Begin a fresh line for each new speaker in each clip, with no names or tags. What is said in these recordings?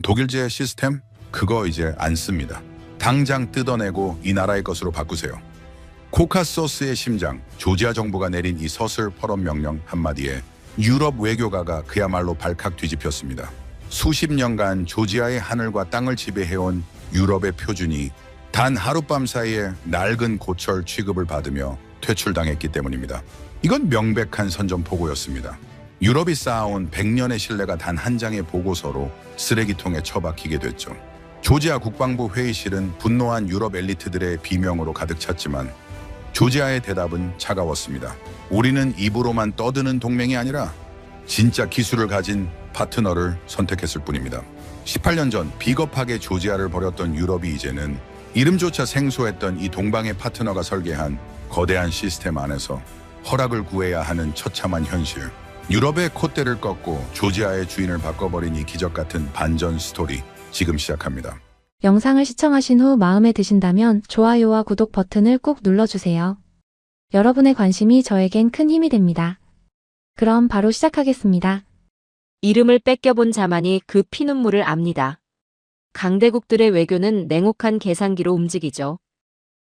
독일제 시스템? 그거 이제 안 씁니다. 당장 뜯어내고 이 나라의 것으로 바꾸세요. 코카소스의 심장, 조지아 정부가 내린 이 서슬 펄업 명령 한마디에 유럽 외교가가 그야말로 발칵 뒤집혔습니다. 수십 년간 조지아의 하늘과 땅을 지배해온 유럽의 표준이 단 하룻밤 사이에 낡은 고철 취급을 받으며 퇴출당했기 때문입니다. 이건 명백한 선전포고였습니다. 유럽이 쌓아온 100년의 신뢰가 단 한 장의 보고서로 쓰레기통에 처박히게 됐죠. 조지아 국방부 회의실은 분노한 유럽 엘리트들의 비명으로 가득 찼지만 조지아의 대답은 차가웠습니다. 우리는 입으로만 떠드는 동맹이 아니라 진짜 기술을 가진 파트너를 선택했을 뿐입니다. 18년 전 비겁하게 조지아를 버렸던 유럽이 이제는 이름조차 생소했던 이 동방의 파트너가 설계한 거대한 시스템 안에서 허락을 구해야 하는 처참한 현실. 유럽의 콧대를 꺾고 조지아의 주인을 바꿔버린 이 기적 같은 반전 스토리 지금 시작합니다.
영상을 시청하신 후 마음에 드신다면 좋아요와 구독 버튼을 꾹 눌러주세요. 여러분의 관심이 저에겐 큰 힘이 됩니다. 그럼 바로 시작하겠습니다.
이름을 뺏겨본 자만이 그 피눈물을 압니다. 강대국들의 외교는 냉혹한 계산기로 움직이죠.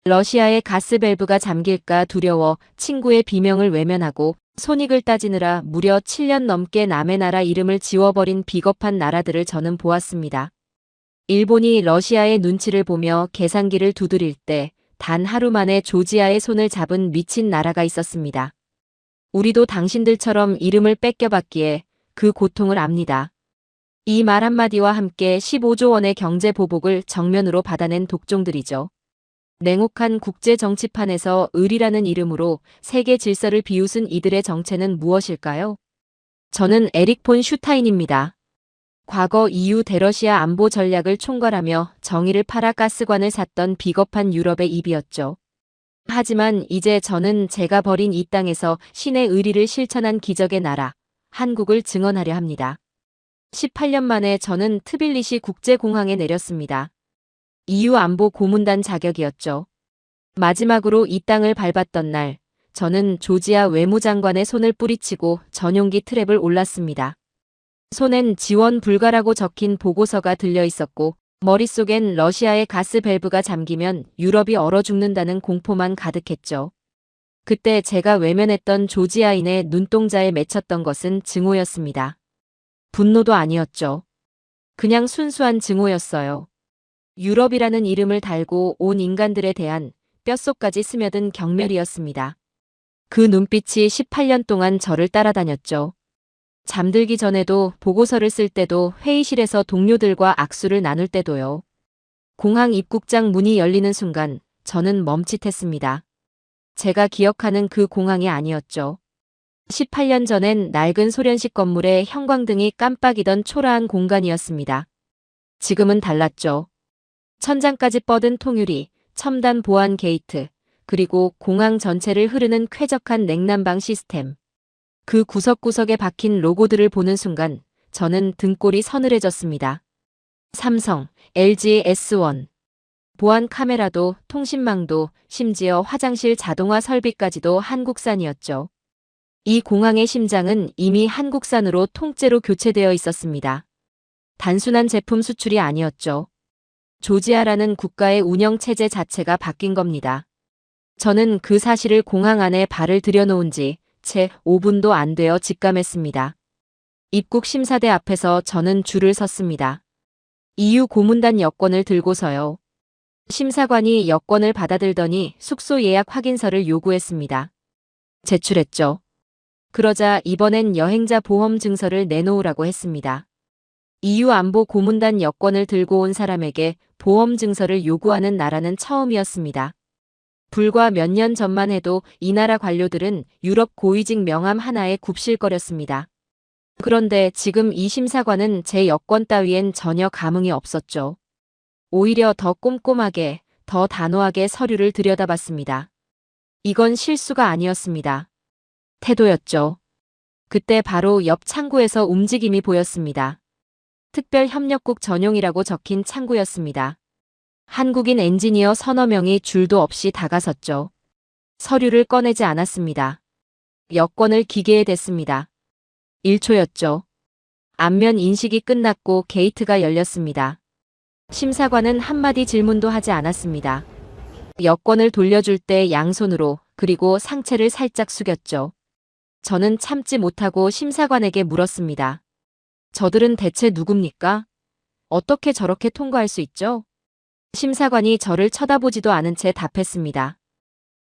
러시아의 가스밸브가 잠길까 두려워 친구의 비명을 외면하고 손익을 따지느라 무려 7년 넘게 남의 나라 이름을 지워버린 비겁한 나라들을 저는 보았습니다. 일본이 러시아의 눈치를 보며 계산기를 두드릴 때 단 하루 만에 조지아의 손을 잡은 미친 나라가 있었습니다. 우리도 당신들처럼 이름을 뺏겨봤기에 그 고통을 압니다. 이 말 한마디와 함께 15조 원의 경제 보복을 정면으로 받아낸 독종들이죠. 냉혹한 국제 정치판에서 을이라는 이름으로 세계 질서를 비웃은 이들의 정체는 무엇일까요? 저는 에릭 폰 슈타인입니다. 과거 EU 대러시아 안보 전략을 총괄하며 정의를 팔아 가스관을 샀던 비겁한 유럽의 입이었죠. 하지만 이제 저는 제가 버린 이 땅에서 신의 의리를 실천한 기적의 나라, 한국을 증언하려 합니다. 18년 만에 저는 트빌리시 국제공항에 내렸습니다. EU 안보 고문단 자격이었죠. 마지막으로 이 땅을 밟았던 날, 저는 조지아 외무장관의 손을 뿌리치고 전용기 트랩을 올랐습니다. 손엔 지원 불가라고 적힌 보고서가 들려 있었고 머릿속엔 러시아의 가스 밸브가 잠기면 유럽이 얼어 죽는다는 공포만 가득했죠. 그때 제가 외면했던 조지아인의 눈동자에 맺혔던 것은 증오였습니다. 분노도 아니었죠. 그냥 순수한 증오였어요. 유럽이라는 이름을 달고 온 인간들에 대한 뼛속까지 스며든 경멸이었습니다. 그 눈빛이 18년 동안 저를 따라다녔죠. 잠들기 전에도 보고서를 쓸 때도 회의실에서 동료들과 악수를 나눌 때도요. 공항 입국장 문이 열리는 순간 저는 멈칫했습니다. 제가 기억하는 그 공항이 아니었죠. 18년 전엔 낡은 소련식 건물에 형광등이 깜빡이던 초라한 공간이었습니다. 지금은 달랐죠. 천장까지 뻗은 통유리, 첨단 보안 게이트, 그리고 공항 전체를 흐르는 쾌적한 냉난방 시스템. 그 구석구석에 박힌 로고들을 보는 순간 저는 등골이 서늘해졌습니다. 삼성, LG S1. 보안 카메라도 통신망도 심지어 화장실 자동화 설비까지도 한국산이었죠. 이 공항의 심장은 이미 한국산으로 통째로 교체되어 있었습니다. 단순한 제품 수출이 아니었죠. 조지아라는 국가의 운영체제 자체가 바뀐 겁니다. 저는 그 사실을 공항 안에 발을 들여놓은 지 채 5분도 안 되어 직감했습니다. 입국 심사대 앞에서 저는 줄을 섰습니다. EU 고문단 여권을 들고서요. 심사관이 여권을 받아들더니 숙소 예약 확인서를 요구했습니다. 제출했죠. 그러자 이번엔 여행자 보험 증서를 내놓으라고 했습니다. EU 안보 고문단 여권을 들고 온 사람에게 보험 증서를 요구하는 나라는 처음이었습니다. 불과 몇 년 전만 해도 이 나라 관료들은 유럽 고위직 명함 하나에 굽실거렸습니다. 그런데 지금 이 심사관은 제 여권 따위엔 전혀 감흥이 없었죠. 오히려 더 꼼꼼하게, 더 단호하게 서류를 들여다봤습니다. 이건 실수가 아니었습니다. 태도였죠. 그때 바로 옆 창구에서 움직임이 보였습니다. 특별협력국 전용이라고 적힌 창구였습니다. 한국인 엔지니어 서너 명이 줄도 없이 다가섰죠. 서류를 꺼내지 않았습니다. 여권을 기계에 댔습니다. 1초였죠. 안면 인식이 끝났고 게이트가 열렸습니다. 심사관은 한마디 질문도 하지 않았습니다. 여권을 돌려줄 때 양손으로 그리고 상체를 살짝 숙였죠. 저는 참지 못하고 심사관에게 물었습니다. 저들은 대체 누굽니까? 어떻게 저렇게 통과할 수 있죠? 심사관이 저를 쳐다보지도 않은 채 답했습니다.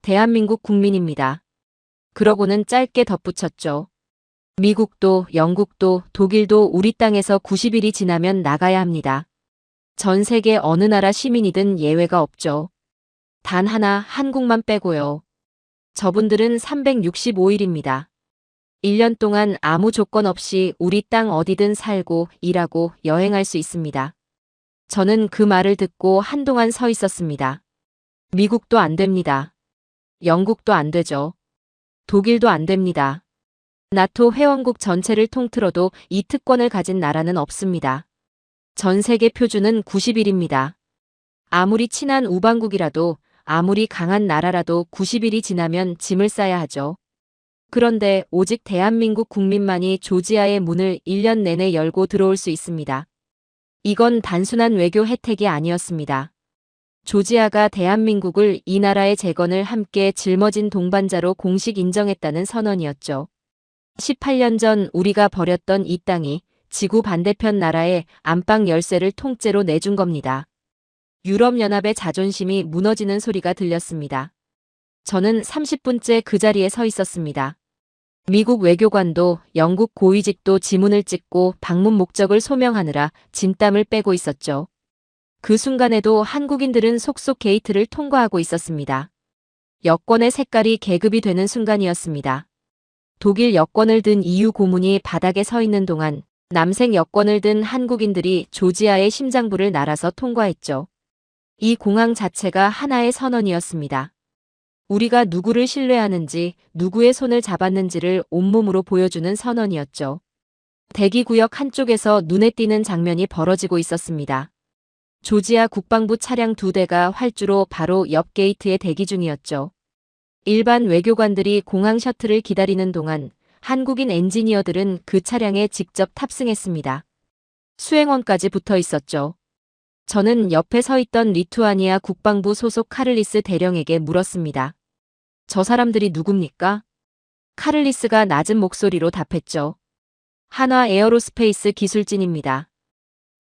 대한민국 국민입니다. 그러고는 짧게 덧붙였죠. 미국도, 영국도, 독일도 우리 땅에서 90일이 지나면 나가야 합니다. 전 세계 어느 나라 시민이든 예외가 없죠. 단 하나 한국만 빼고요. 저분들은 365일입니다. 1년 동안 아무 조건 없이 우리 땅 어디든 살고 일하고 여행할 수 있습니다. 저는 그 말을 듣고 한동안 서 있었습니다. 미국도 안 됩니다. 영국도 안 되죠. 독일도 안 됩니다. 나토 회원국 전체를 통틀어도 이 특권을 가진 나라는 없습니다. 전 세계 표준은 90일입니다. 아무리 친한 우방국이라도 아무리 강한 나라라도 90일이 지나면 짐을 싸야 하죠. 그런데 오직 대한민국 국민만이 조지아의 문을 1년 내내 열고 들어올 수 있습니다. 이건 단순한 외교 혜택이 아니었습니다. 조지아가 대한민국을 이 나라의 재건을 함께 짊어진 동반자로 공식 인정했다는 선언이었죠. 18년 전 우리가 버렸던 이 땅이 지구 반대편 나라의 안방 열쇠를 통째로 내준 겁니다. 유럽연합의 자존심이 무너지는 소리가 들렸습니다. 저는 30분째 그 자리에 서 있었습니다. 미국 외교관도 영국 고위직도 지문을 찍고 방문 목적을 소명하느라 진땀을 빼고 있었죠. 그 순간에도 한국인들은 속속 게이트를 통과하고 있었습니다. 여권의 색깔이 계급이 되는 순간이었습니다. 독일 여권을 든 EU 고문이 바닥에 서 있는 동안 남색 여권을 든 한국인들이 조지아의 심장부를 날아서 통과했죠. 이 공항 자체가 하나의 선언이었습니다. 우리가 누구를 신뢰하는지, 누구의 손을 잡았는지를 온몸으로 보여주는 선언이었죠. 대기구역 한쪽에서 눈에 띄는 장면이 벌어지고 있었습니다. 조지아 국방부 차량 2대가 활주로 바로 옆 게이트에 대기 중이었죠. 일반 외교관들이 공항 셔틀을 기다리는 동안 한국인 엔지니어들은 그 차량에 직접 탑승했습니다. 수행원까지 붙어 있었죠. 저는 옆에 서 있던 리투아니아 국방부 소속 카를리스 대령에게 물었습니다. 저 사람들이 누굽니까? 카를리스가 낮은 목소리로 답했죠. 한화 에어로스페이스 기술진입니다.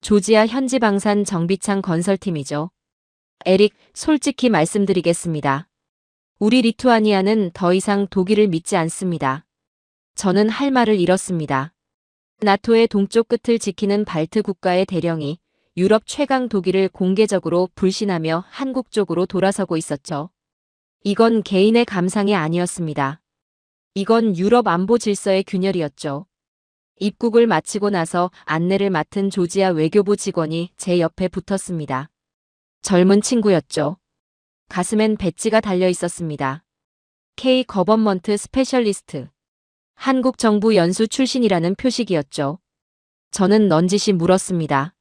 조지아 현지 방산 정비창 건설팀이죠. 에릭, 솔직히 말씀드리겠습니다. 우리 리투아니아는 더 이상 독일을 믿지 않습니다. 저는 할 말을 잃었습니다. 나토의 동쪽 끝을 지키는 발트 국가의 대령이 유럽 최강 독일을 공개적으로 불신하며 한국 쪽으로 돌아서고 있었죠. 이건 개인의 감상이 아니었습니다. 이건 유럽 안보 질서의 균열이었죠. 입국을 마치고 나서 안내를 맡은 조지아 외교부 직원이 제 옆에 붙었습니다. 젊은 친구였죠. 가슴엔 배지가 달려 있었습니다. K 거버먼트 스페셜리스트. 한국 정부 연수 출신이라는 표식이었죠. 저는 넌지시 물었습니다.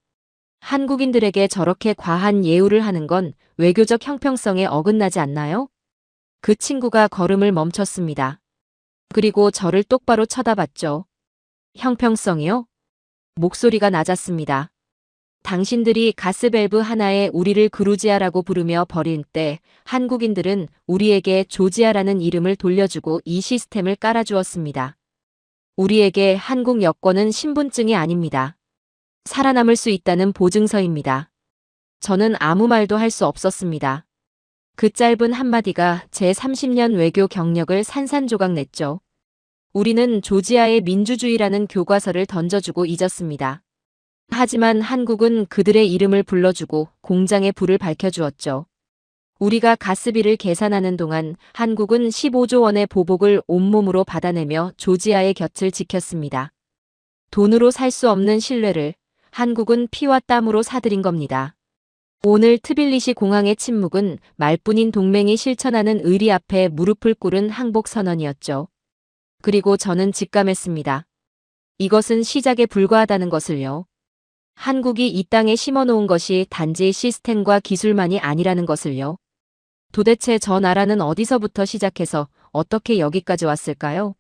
한국인들에게 저렇게 과한 예우를 하는 건 외교적 형평성에 어긋나지 않나요? 그 친구가 걸음을 멈췄습니다. 그리고 저를 똑바로 쳐다봤죠. 형평성이요? 목소리가 낮았습니다. 당신들이 가스밸브 하나에 우리를 그루지아라고 부르며 버릴 때 한국인들은 우리에게 조지아라는 이름을 돌려주고 이 시스템을 깔아주었습니다. 우리에게 한국 여권은 신분증이 아닙니다. 살아남을 수 있다는 보증서입니다. 저는 아무 말도 할 수 없었습니다. 그 짧은 한마디가 제 30년 외교 경력을 산산조각 냈죠. 우리는 조지아의 민주주의라는 교과서를 던져주고 잊었습니다. 하지만 한국은 그들의 이름을 불러주고 공장의 불을 밝혀주었죠. 우리가 가스비를 계산하는 동안 한국은 15조 원의 보복을 온몸으로 받아내며 조지아의 곁을 지켰습니다. 돈으로 살 수 없는 신뢰를 한국은 피와 땀으로 사들인 겁니다. 오늘 트빌리시 공항의 침묵은 말뿐인 동맹이 실천하는 의리 앞에 무릎을 꿇은 항복 선언이었죠. 그리고 저는 직감했습니다. 이것은 시작에 불과하다는 것을요. 한국이 이 땅에 심어놓은 것이 단지 시스템과 기술만이 아니라는 것을요. 도대체 저 나라는 어디서부터 시작해서 어떻게 여기까지 왔을까요?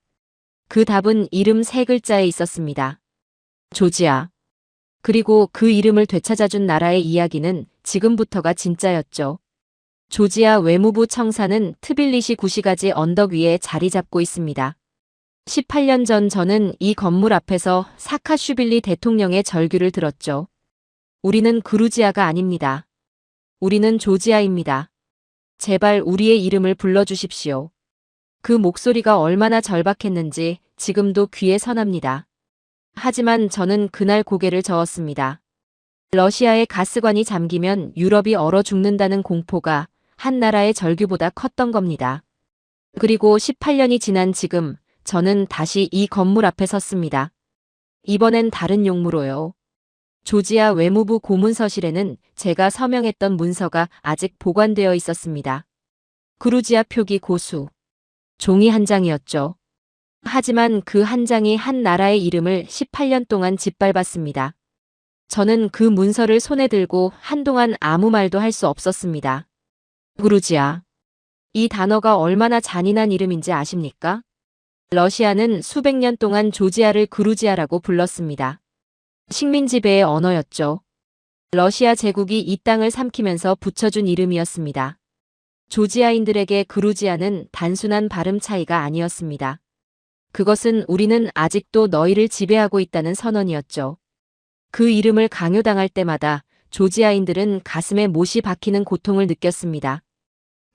그 답은 이름 세 글자에 있었습니다. 조지아. 그리고 그 이름을 되찾아준 나라의 이야기는 지금부터가 진짜였죠. 조지아 외무부 청사는 트빌리시 구시가지 언덕 위에 자리 잡고 있습니다. 18년 전 저는 이 건물 앞에서 사카슈빌리 대통령의 절규를 들었죠. 우리는 그루지아가 아닙니다. 우리는 조지아입니다. 제발 우리의 이름을 불러주십시오. 그 목소리가 얼마나 절박했는지 지금도 귀에 선합니다. 하지만 저는 그날 고개를 저었습니다. 러시아의 가스관이 잠기면 유럽이 얼어 죽는다는 공포가 한 나라의 절규보다 컸던 겁니다. 그리고 18년이 지난 지금 저는 다시 이 건물 앞에 섰습니다. 이번엔 다른 용무로요. 조지아 외무부 고문서실에는 제가 서명했던 문서가 아직 보관되어 있었습니다. 그루지아 표기 고수. 종이 한 장이었죠. 하지만 그 한 장이 한 나라의 이름을 18년 동안 짓밟았습니다. 저는 그 문서를 손에 들고 한동안 아무 말도 할 수 없었습니다. 그루지아. 이 단어가 얼마나 잔인한 이름인지 아십니까? 러시아는 수백 년 동안 조지아를 그루지아라고 불렀습니다. 식민지배의 언어였죠. 러시아 제국이 이 땅을 삼키면서 붙여준 이름이었습니다. 조지아인들에게 그루지아는 단순한 발음 차이가 아니었습니다. 그것은 우리는 아직도 너희를 지배하고 있다는 선언이었죠. 그 이름을 강요당할 때마다 조지아인들은 가슴에 못이 박히는 고통을 느꼈습니다.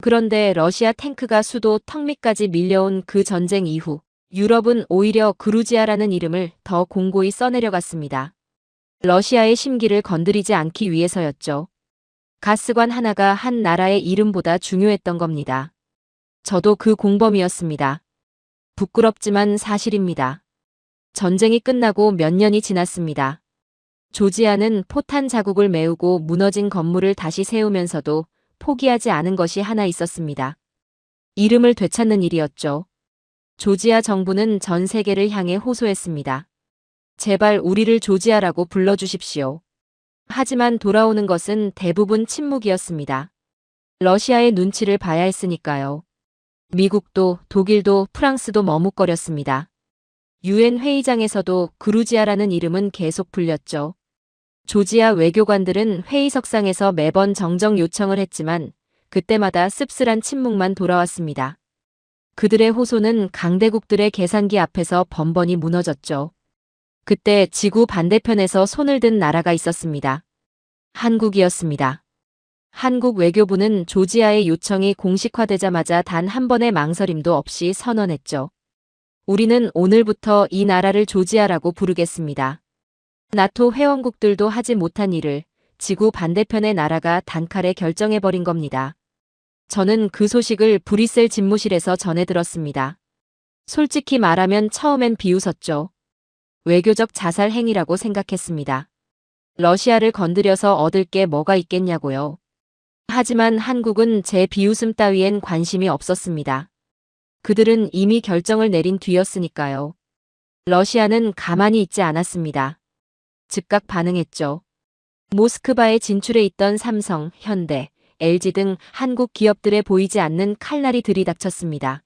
그런데 러시아 탱크가 수도 턱밑까지 밀려온 그 전쟁 이후 유럽은 오히려 그루지아라는 이름을 더 공고히 써내려갔습니다. 러시아의 심기를 건드리지 않기 위해서였죠. 가스관 하나가 한 나라의 이름보다 중요했던 겁니다. 저도 그 공범이었습니다. 부끄럽지만 사실입니다. 전쟁이 끝나고 몇 년이 지났습니다. 조지아는 포탄 자국을 메우고 무너진 건물을 다시 세우면서도 포기하지 않은 것이 하나 있었습니다. 이름을 되찾는 일이었죠. 조지아 정부는 전 세계를 향해 호소했습니다. 제발 우리를 조지아라고 불러주십시오. 하지만 돌아오는 것은 대부분 침묵이었습니다. 러시아의 눈치를 봐야 했으니까요. 미국도 독일도 프랑스도 머뭇거렸습니다. 유엔 회의장에서도 그루지아라는 이름은 계속 불렸죠. 조지아 외교관들은 회의석상에서 매번 정정 요청을 했지만 그때마다 씁쓸한 침묵만 돌아왔습니다. 그들의 호소는 강대국들의 계산기 앞에서 번번이 무너졌죠. 그때 지구 반대편에서 손을 든 나라가 있었습니다. 한국이었습니다. 한국 외교부는 조지아의 요청이 공식화되자마자 단 한 번의 망설임도 없이 선언했죠. 우리는 오늘부터 이 나라를 조지아라고 부르겠습니다. 나토 회원국들도 하지 못한 일을 지구 반대편의 나라가 단칼에 결정해버린 겁니다. 저는 그 소식을 브뤼셀 집무실에서 전해 들었습니다. 솔직히 말하면 처음엔 비웃었죠. 외교적 자살 행위라고 생각했습니다. 러시아를 건드려서 얻을 게 뭐가 있겠냐고요. 하지만 한국은 제 비웃음 따위엔 관심이 없었습니다. 그들은 이미 결정을 내린 뒤였으니까요. 러시아는 가만히 있지 않았습니다. 즉각 반응했죠. 모스크바에 진출해 있던 삼성, 현대, LG 등 한국 기업들에 보이지 않는 칼날이 들이닥쳤습니다.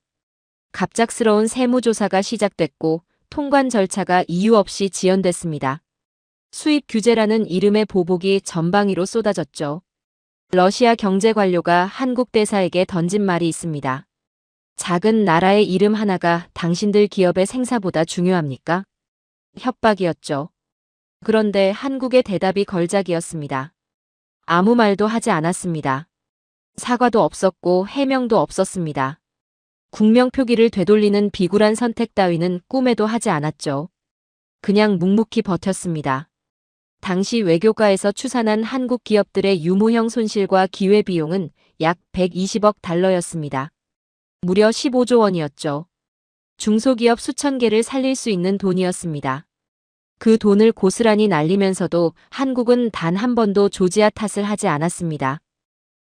갑작스러운 세무조사가 시작됐고 통관 절차가 이유 없이 지연됐습니다. 수입 규제라는 이름의 보복이 전방위로 쏟아졌죠. 러시아 경제 관료가 한국 대사에게 던진 말이 있습니다. 작은 나라의 이름 하나가 당신들 기업의 생사보다 중요합니까? 협박이었죠. 그런데 한국의 대답이 걸작이었습니다. 아무 말도 하지 않았습니다. 사과도 없었고 해명도 없었습니다. 국명 표기를 되돌리는 비굴한 선택 따위는 꿈에도 하지 않았죠. 그냥 묵묵히 버텼습니다. 당시 외교가에서 추산한 한국 기업들의 유무형 손실과 기회비용은 약 120억 달러였습니다. 무려 15조 원이었죠. 중소기업 수천 개를 살릴 수 있는 돈이었습니다. 그 돈을 고스란히 날리면서도 한국은 단 한 번도 조지아 탓을 하지 않았습니다.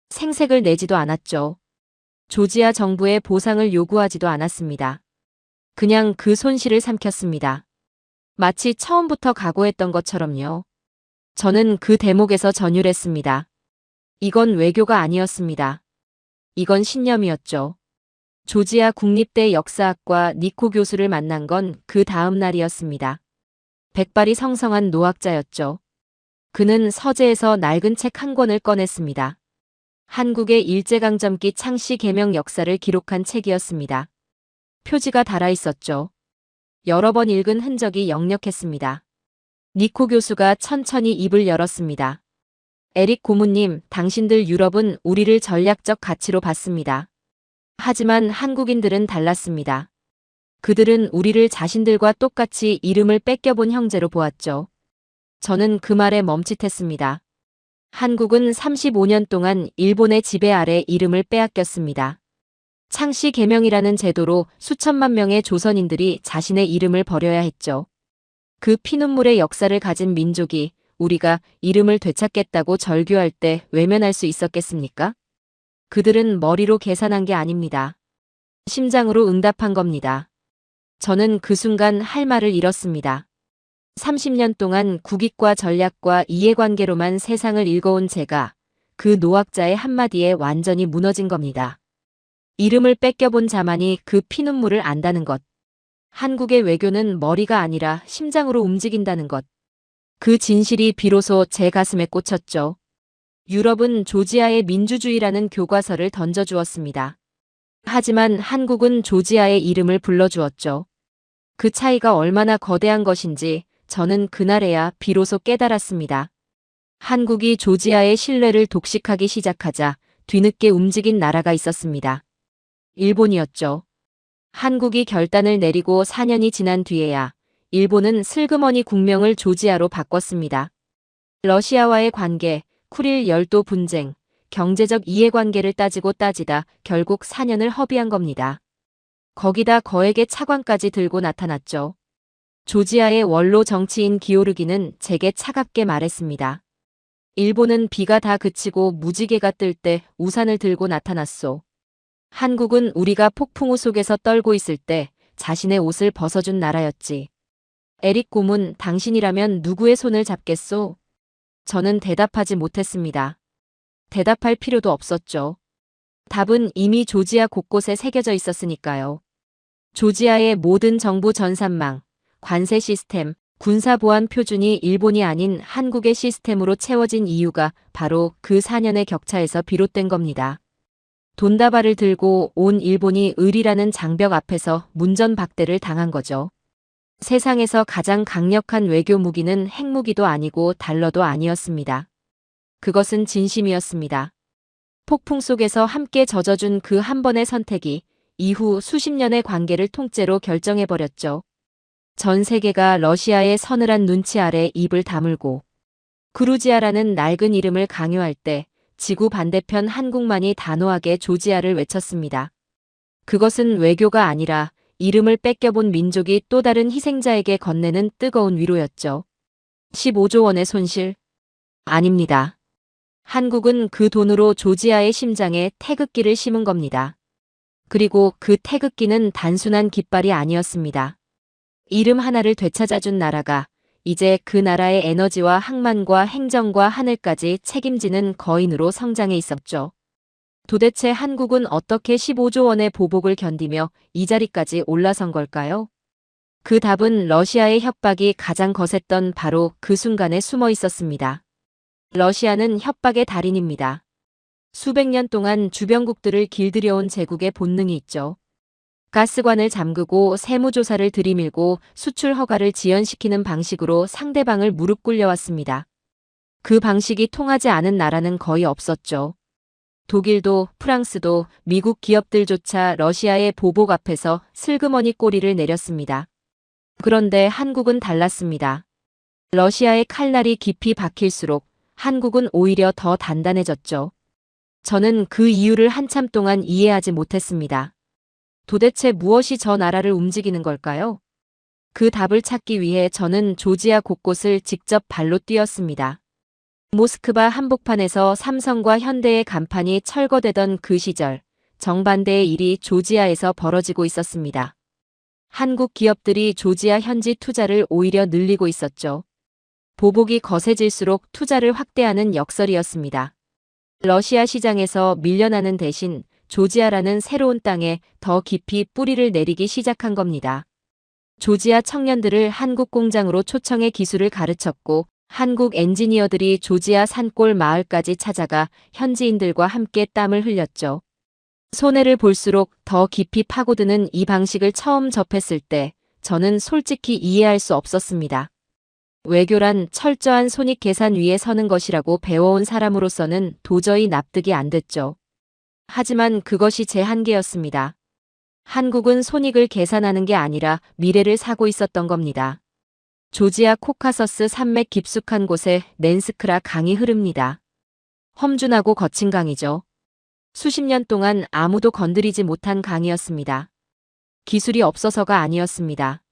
생색을 내지도 않았죠. 조지아 정부에 보상을 요구하지도 않았습니다. 그냥 그 손실을 삼켰습니다. 마치 처음부터 각오했던 것처럼요. 저는 그 대목에서 전율했습니다. 이건 외교가 아니었습니다. 이건 신념이었죠. 조지아 국립대 역사학과 니코 교수를 만난 건 그 다음 날이었습니다. 백발이 성성한 노학자였죠. 그는 서재에서 낡은 책 한 권을 꺼냈습니다. 한국의 일제강점기 창씨 개명 역사를 기록한 책이었습니다. 표지가 달아 있었죠. 여러 번 읽은 흔적이 역력했습니다. 니코 교수가 천천히 입을 열었습니다. 에릭 고문님, 당신들 유럽은 우리를 전략적 가치로 봤습니다. 하지만 한국인들은 달랐습니다. 그들은 우리를 자신들과 똑같이 이름을 뺏겨본 형제로 보았죠. 저는 그 말에 멈칫했습니다. 한국은 35년 동안 일본의 지배 아래 이름을 빼앗겼습니다. 창씨 개명이라는 제도로 수천만 명의 조선인들이 자신의 이름을 버려야 했죠. 그 피눈물의 역사를 가진 민족이 우리가 이름을 되찾겠다고 절규할 때 외면할 수 있었겠습니까? 그들은 머리로 계산한 게 아닙니다. 심장으로 응답한 겁니다. 저는 그 순간 할 말을 잃었습니다. 30년 동안 국익과 전략과 이해관계로만 세상을 읽어온 제가 그 노학자의 한마디에 완전히 무너진 겁니다. 이름을 뺏겨본 자만이 그 피눈물을 안다는 것. 한국의 외교는 머리가 아니라 심장으로 움직인다는 것. 그 진실이 비로소 제 가슴에 꽂혔죠. 유럽은 조지아의 민주주의라는 교과서를 던져주었습니다. 하지만 한국은 조지아의 이름을 불러주었죠. 그 차이가 얼마나 거대한 것인지 저는 그날에야 비로소 깨달았습니다. 한국이 조지아의 신뢰를 독식하기 시작하자 뒤늦게 움직인 나라가 있었습니다. 일본이었죠. 한국이 결단을 내리고 4년이 지난 뒤에야 일본은 슬그머니 국명을 조지아로 바꿨습니다. 러시아와의 관계, 쿠릴 열도 분쟁, 경제적 이해관계를 따지고 따지다 결국 4년을 허비한 겁니다. 거기다 거액의 차관까지 들고 나타났죠. 조지아의 원로 정치인 기오르기는 제게 차갑게 말했습니다. 일본은 비가 다 그치고 무지개가 뜰 때 우산을 들고 나타났소. 한국은 우리가 폭풍우 속에서 떨고 있을 때 자신의 옷을 벗어준 나라였지. 에릭 고문, 당신이라면 누구의 손을 잡겠소? 저는 대답하지 못했습니다. 대답할 필요도 없었죠. 답은 이미 조지아 곳곳에 새겨져 있었으니까요. 조지아의 모든 정부 전산망, 관세 시스템, 군사보안 표준이 일본이 아닌 한국의 시스템으로 채워진 이유가 바로 그 4년의 격차에서 비롯된 겁니다. 돈다발을 들고 온 일본이 을이라는 장벽 앞에서 문전박대를 당한 거죠. 세상에서 가장 강력한 외교 무기는 핵무기도 아니고 달러도 아니었습니다. 그것은 진심이었습니다. 폭풍 속에서 함께 젖어준 그 한 번의 선택이 이후 수십 년의 관계를 통째로 결정해버렸죠. 전 세계가 러시아의 서늘한 눈치 아래 입을 다물고 그루지아라는 낡은 이름을 강요할 때 지구 반대편 한국만이 단호하게 조지아를 외쳤습니다. 그것은 외교가 아니라 이름을 뺏겨본 민족이 또 다른 희생자에게 건네는 뜨거운 위로였죠. 15조 원의 손실? 아닙니다. 한국은 그 돈으로 조지아의 심장에 태극기를 심은 겁니다. 그리고 그 태극기는 단순한 깃발이 아니었습니다. 이름 하나를 되찾아준 나라가 이제 그 나라의 에너지와 항만과 행정과 하늘까지 책임지는 거인으로 성장해 있었죠. 도대체 한국은 어떻게 15조 원의 보복을 견디며 이 자리까지 올라선 걸까요? 그 답은 러시아의 협박이 가장 거셌던 바로 그 순간에 숨어 있었습니다. 러시아는 협박의 달인입니다. 수백 년 동안 주변국들을 길들여온 제국의 본능이 있죠. 가스관을 잠그고 세무조사를 들이밀고 수출 허가를 지연시키는 방식으로 상대방을 무릎 꿇려왔습니다. 그 방식이 통하지 않은 나라는 거의 없었죠. 독일도 프랑스도 미국 기업들조차 러시아의 보복 앞에서 슬그머니 꼬리를 내렸습니다. 그런데 한국은 달랐습니다. 러시아의 칼날이 깊이 박힐수록 한국은 오히려 더 단단해졌죠. 저는 그 이유를 한참 동안 이해하지 못했습니다. 도대체 무엇이 저 나라를 움직이는 걸까요? 그 답을 찾기 위해 저는 조지아 곳곳을 직접 발로 뛰었습니다. 모스크바 한복판에서 삼성과 현대의 간판이 철거되던 그 시절, 정반대의 일이 조지아에서 벌어지고 있었습니다. 한국 기업들이 조지아 현지 투자를 오히려 늘리고 있었죠. 보복이 거세질수록 투자를 확대하는 역설이었습니다. 러시아 시장에서 밀려나는 대신 조지아라는 새로운 땅에 더 깊이 뿌리를 내리기 시작한 겁니다. 조지아 청년들을 한국 공장으로 초청해 기술을 가르쳤고 한국 엔지니어들이 조지아 산골 마을까지 찾아가 현지인들과 함께 땀을 흘렸죠. 손해를 볼수록 더 깊이 파고드는 이 방식을 처음 접했을 때 저는 솔직히 이해할 수 없었습니다. 외교란 철저한 손익 계산 위에 서는 것이라고 배워온 사람으로서는 도저히 납득이 안 됐죠. 하지만 그것이 제 한계였습니다. 한국은 손익을 계산하는 게 아니라 미래를 사고 있었던 겁니다. 조지아 코카서스 산맥 깊숙한 곳에 낸스크라 강이 흐릅니다. 험준하고 거친 강이죠. 수십 년 동안 아무도 건드리지 못한 강이었습니다. 기술이 없어서가 아니었습니다.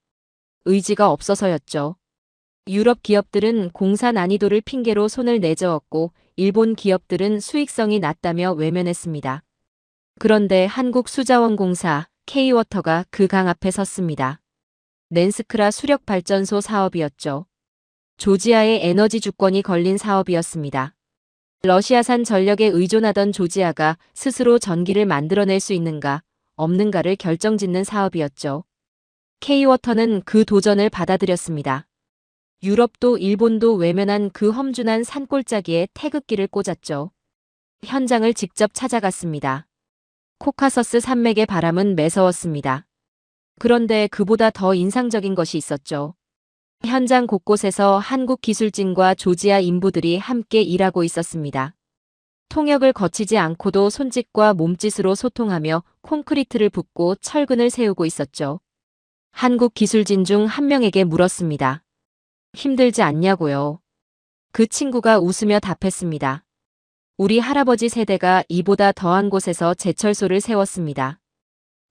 의지가 없어서였죠. 유럽 기업들은 공사 난이도를 핑계로 손을 내저었고 일본 기업들은 수익성이 낮다며 외면했습니다. 그런데 한국 수자원공사 K워터가 그 강 앞에 섰습니다. 낸스크라 수력발전소 사업이었죠. 조지아의 에너지 주권이 걸린 사업이었습니다. 러시아산 전력에 의존하던 조지아가 스스로 전기를 만들어낼 수 있는가, 없는가를 결정짓는 사업이었죠. K워터는 그 도전을 받아들였습니다. 유럽도 일본도 외면한 그 험준한 산골짜기에 태극기를 꽂았죠. 현장을 직접 찾아갔습니다. 코카서스 산맥의 바람은 매서웠습니다. 그런데 그보다 더 인상적인 것이 있었죠. 현장 곳곳에서 한국 기술진과 조지아 인부들이 함께 일하고 있었습니다. 통역을 거치지 않고도 손짓과 몸짓으로 소통하며 콘크리트를 붓고 철근을 세우고 있었죠. 한국 기술진 중 한 명에게 물었습니다. 힘들지 않냐고요. 그 친구가 웃으며 답했습니다. 우리 할아버지 세대가 이보다 더한 곳에서 제철소를 세웠습니다.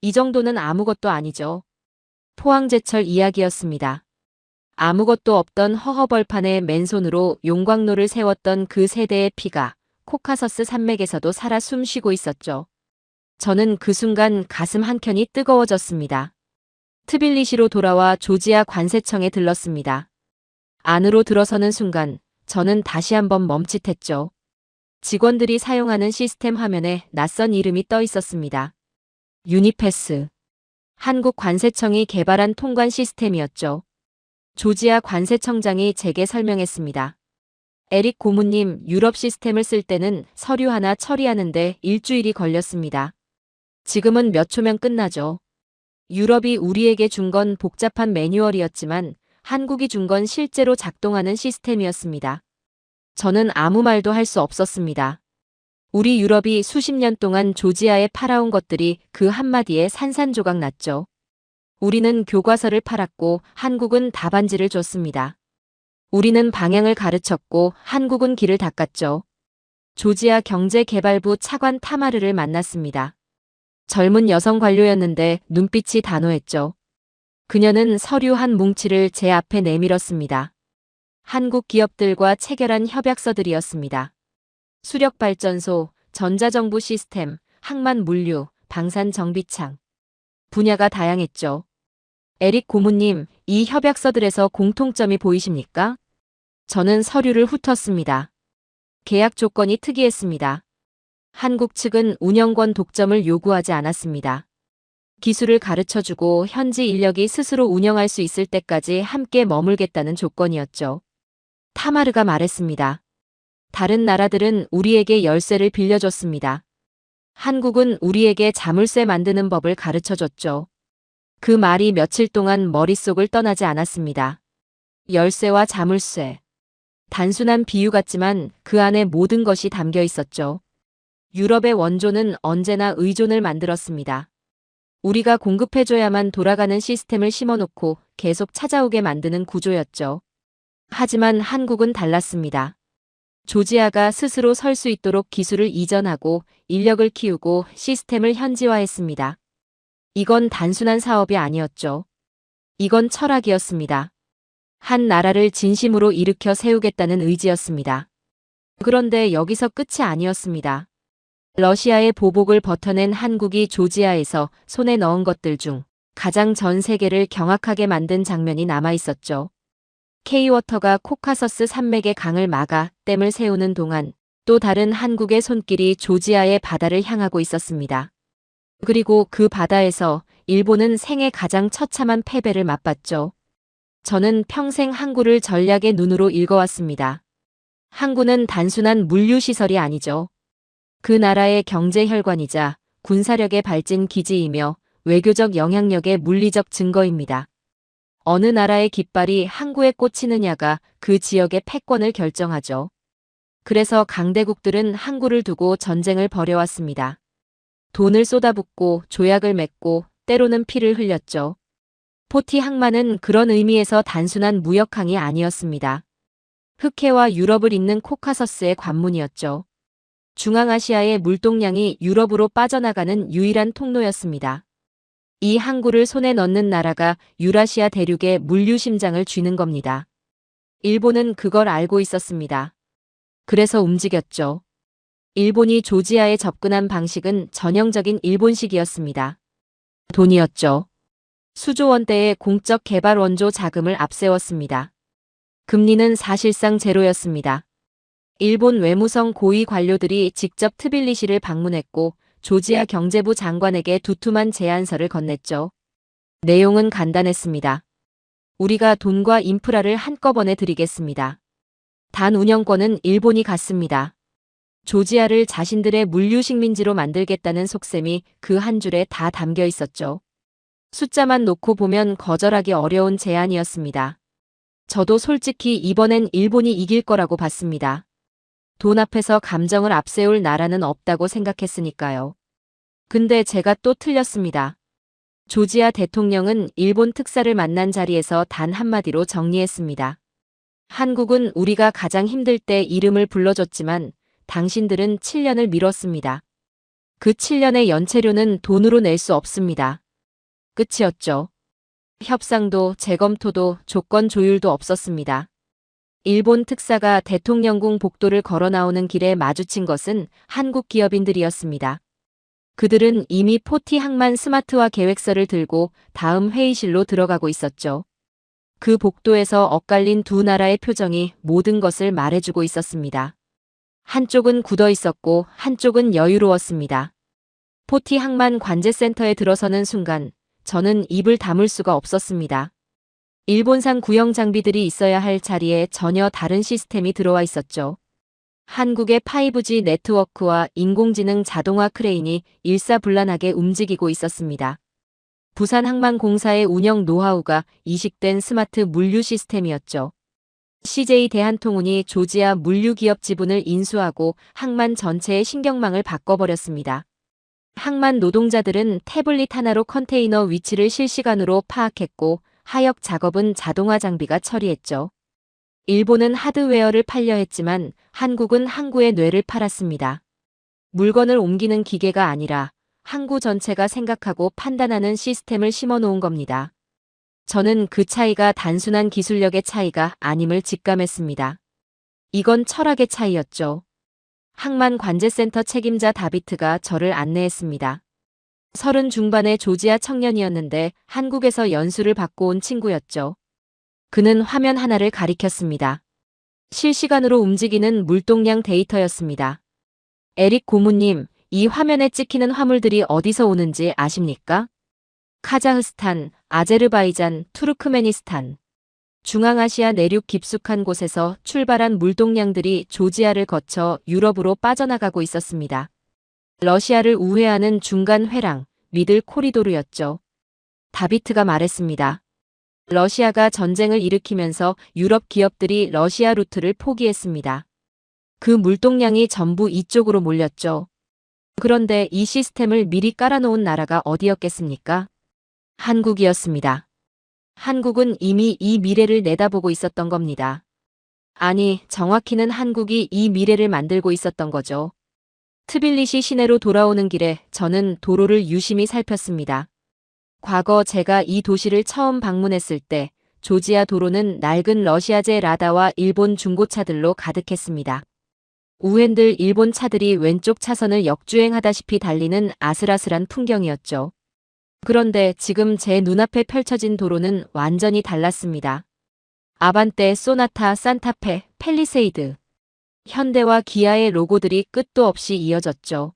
이 정도는 아무것도 아니죠. 포항제철 이야기였습니다. 아무것도 없던 허허벌판에 맨손으로 용광로를 세웠던 그 세대의 피가 코카서스 산맥에서도 살아 숨쉬고 있었죠. 저는 그 순간 가슴 한켠이 뜨거워졌습니다. 트빌리시로 돌아와 조지아 관세청에 들렀습니다. 안으로 들어서는 순간 저는 다시 한번 멈칫했죠. 직원들이 사용하는 시스템 화면에 낯선 이름이 떠 있었습니다. 유니패스. 한국 관세청이 개발한 통관 시스템이었죠. 조지아 관세청장이 제게 설명했습니다. 에릭 고문님, 유럽 시스템을 쓸 때는 서류 하나 처리하는데 일주일이 걸렸습니다. 지금은 몇 초면 끝나죠. 유럽이 우리에게 준 건 복잡한 매뉴얼이었지만 한국이 준 건 실제로 작동하는 시스템이었습니다. 저는 아무 말도 할 수 없었습니다. 우리 유럽이 수십 년 동안 조지아에 팔아온 것들이 그 한마디에 산산조각 났죠. 우리는 교과서를 팔았고 한국은 답안지를 줬습니다. 우리는 방향을 가르쳤고 한국은 길을 닦았죠. 조지아 경제개발부 차관 타마르를 만났습니다. 젊은 여성 관료였는데 눈빛이 단호했죠. 그녀는 서류 한 뭉치를 제 앞에 내밀었습니다. 한국 기업들과 체결한 협약서들이었습니다. 수력발전소, 전자정부 시스템, 항만 물류, 방산 정비창. 분야가 다양했죠. 에릭 고문님, 이 협약서들에서 공통점이 보이십니까? 저는 서류를 훑었습니다. 계약 조건이 특이했습니다. 한국 측은 운영권 독점을 요구하지 않았습니다. 기술을 가르쳐주고 현지 인력이 스스로 운영할 수 있을 때까지 함께 머물겠다는 조건이었죠. 타마르가 말했습니다. 다른 나라들은 우리에게 열쇠를 빌려줬습니다. 한국은 우리에게 자물쇠 만드는 법을 가르쳐줬죠. 그 말이 며칠 동안 머릿속을 떠나지 않았습니다. 열쇠와 자물쇠. 단순한 비유 같지만 그 안에 모든 것이 담겨 있었죠. 유럽의 원조는 언제나 의존을 만들었습니다. 우리가 공급해줘야만 돌아가는 시스템을 심어놓고 계속 찾아오게 만드는 구조였죠. 하지만 한국은 달랐습니다. 조지아가 스스로 설 수 있도록 기술을 이전하고 인력을 키우고 시스템을 현지화했습니다. 이건 단순한 사업이 아니었죠. 이건 철학이었습니다. 한 나라를 진심으로 일으켜 세우겠다는 의지였습니다. 그런데 여기서 끝이 아니었습니다. 러시아의 보복을 버텨낸 한국이 조지아에서 손에 넣은 것들 중 가장 전 세계를 경악하게 만든 장면이 남아 있었죠. K워터가 코카서스 산맥의 강을 막아 댐을 세우는 동안 또 다른 한국의 손길이 조지아의 바다를 향하고 있었습니다. 그리고 그 바다에서 일본은 생애 가장 처참한 패배를 맛봤죠. 저는 평생 항구를 전략의 눈으로 읽어왔습니다. 항구는 단순한 물류시설이 아니죠. 그 나라의 경제 혈관이자 군사력의 발진 기지이며 외교적 영향력의 물리적 증거입니다. 어느 나라의 깃발이 항구에 꽂히느냐가 그 지역의 패권을 결정하죠. 그래서 강대국들은 항구를 두고 전쟁을 벌여왔습니다. 돈을 쏟아붓고 조약을 맺고 때로는 피를 흘렸죠. 포티 항만은 그런 의미에서 단순한 무역항이 아니었습니다. 흑해와 유럽을 잇는 코카서스의 관문이었죠. 중앙아시아의 물동량이 유럽으로 빠져나가는 유일한 통로였습니다. 이 항구를 손에 넣는 나라가 유라시아 대륙의 물류 심장을 쥐는 겁니다. 일본은 그걸 알고 있었습니다. 그래서 움직였죠. 일본이 조지아에 접근한 방식은 전형적인 일본식이었습니다. 돈이었죠. 수조 원대의 공적 개발 원조 자금을 앞세웠습니다. 금리는 사실상 제로였습니다. 일본 외무성 고위 관료들이 직접 트빌리시를 방문했고 조지아 경제부 장관에게 두툼한 제안서를 건넸죠. 내용은 간단했습니다. 우리가 돈과 인프라를 한꺼번에 드리겠습니다. 단 운영권은 일본이 갖습니다. 조지아를 자신들의 물류 식민지로 만들겠다는 속셈이 그 한 줄에 다 담겨 있었죠. 숫자만 놓고 보면 거절하기 어려운 제안이었습니다. 저도 솔직히 이번엔 일본이 이길 거라고 봤습니다. 돈 앞에서 감정을 앞세울 나라는 없다고 생각했으니까요. 근데 제가 또 틀렸습니다. 조지아 대통령은 일본 특사를 만난 자리에서 단 한마디로 정리했습니다. 한국은 우리가 가장 힘들 때 이름을 불러줬지만 당신들은 7년을 미뤘습니다. 그 7년의 연체료는 돈으로 낼 수 없습니다. 끝이었죠. 협상도 재검토도 조건 조율도 없었습니다. 일본 특사가 대통령궁 복도를 걸어 나오는 길에 마주친 것은 한국 기업인들이었습니다. 그들은 이미 포티 항만 스마트화 계획서를 들고 다음 회의실로 들어가고 있었죠. 그 복도에서 엇갈린 두 나라의 표정이 모든 것을 말해주고 있었습니다. 한쪽은 굳어 있었고 한쪽은 여유로웠습니다. 포티 항만 관제센터에 들어서는 순간 저는 입을 다물 수가 없었습니다. 일본산 구형 장비들이 있어야 할 자리에 전혀 다른 시스템이 들어와 있었죠. 한국의 5G 네트워크와 인공지능 자동화 크레인이 일사불란하게 움직이고 있었습니다. 부산항만공사의 운영 노하우가 이식된 스마트 물류 시스템이었죠. CJ 대한통운이 조지아 물류기업 지분을 인수하고 항만 전체의 신경망을 바꿔버렸습니다. 항만 노동자들은 태블릿 하나로 컨테이너 위치를 실시간으로 파악했고 하역 작업은 자동화 장비가 처리했죠. 일본은 하드웨어를 팔려 했지만 한국은 항구의 뇌를 팔았습니다. 물건을 옮기는 기계가 아니라 항구 전체가 생각하고 판단하는 시스템을 심어놓은 겁니다. 저는 그 차이가 단순한 기술력의 차이가 아님을 직감했습니다. 이건 철학의 차이였죠. 항만 관제센터 책임자 다비트가 저를 안내했습니다. 30 중반의 조지아 청년이었는데 한국에서 연수를 받고 온 친구였죠. 그는 화면 하나를 가리켰습니다. 실시간으로 움직이는 물동량 데이터였습니다. 에릭 고문님, 이 화면에 찍히는 화물들이 어디서 오는지 아십니까? 카자흐스탄, 아제르바이잔, 투르크메니스탄. 중앙아시아 내륙 깊숙한 곳에서 출발한 물동량들이 조지아를 거쳐 유럽으로 빠져나가고 있었습니다. 러시아를 우회하는 중간 회랑, 미들 코리도르였죠. 다비트가 말했습니다. 러시아가 전쟁을 일으키면서 유럽 기업들이 러시아 루트를 포기했습니다. 그 물동량이 전부 이쪽으로 몰렸죠. 그런데 이 시스템을 미리 깔아놓은 나라가 어디였겠습니까? 한국이었습니다. 한국은 이미 이 미래를 내다보고 있었던 겁니다. 아니, 정확히는 한국이 이 미래를 만들고 있었던 거죠. 트빌리시 시내로 돌아오는 길에 저는 도로를 유심히 살폈습니다. 과거 제가 이 도시를 처음 방문했을 때 조지아 도로는 낡은 러시아제 라다와 일본 중고차들로 가득했습니다. 우회들 일본 차들이 왼쪽 차선을 역주행하다시피 달리는 아슬아슬한 풍경이었죠. 그런데 지금 제 눈앞에 펼쳐진 도로는 완전히 달랐습니다. 아반떼, 소나타, 산타페, 펠리세이드. 현대와 기아의 로고들이 끝도 없이 이어졌죠.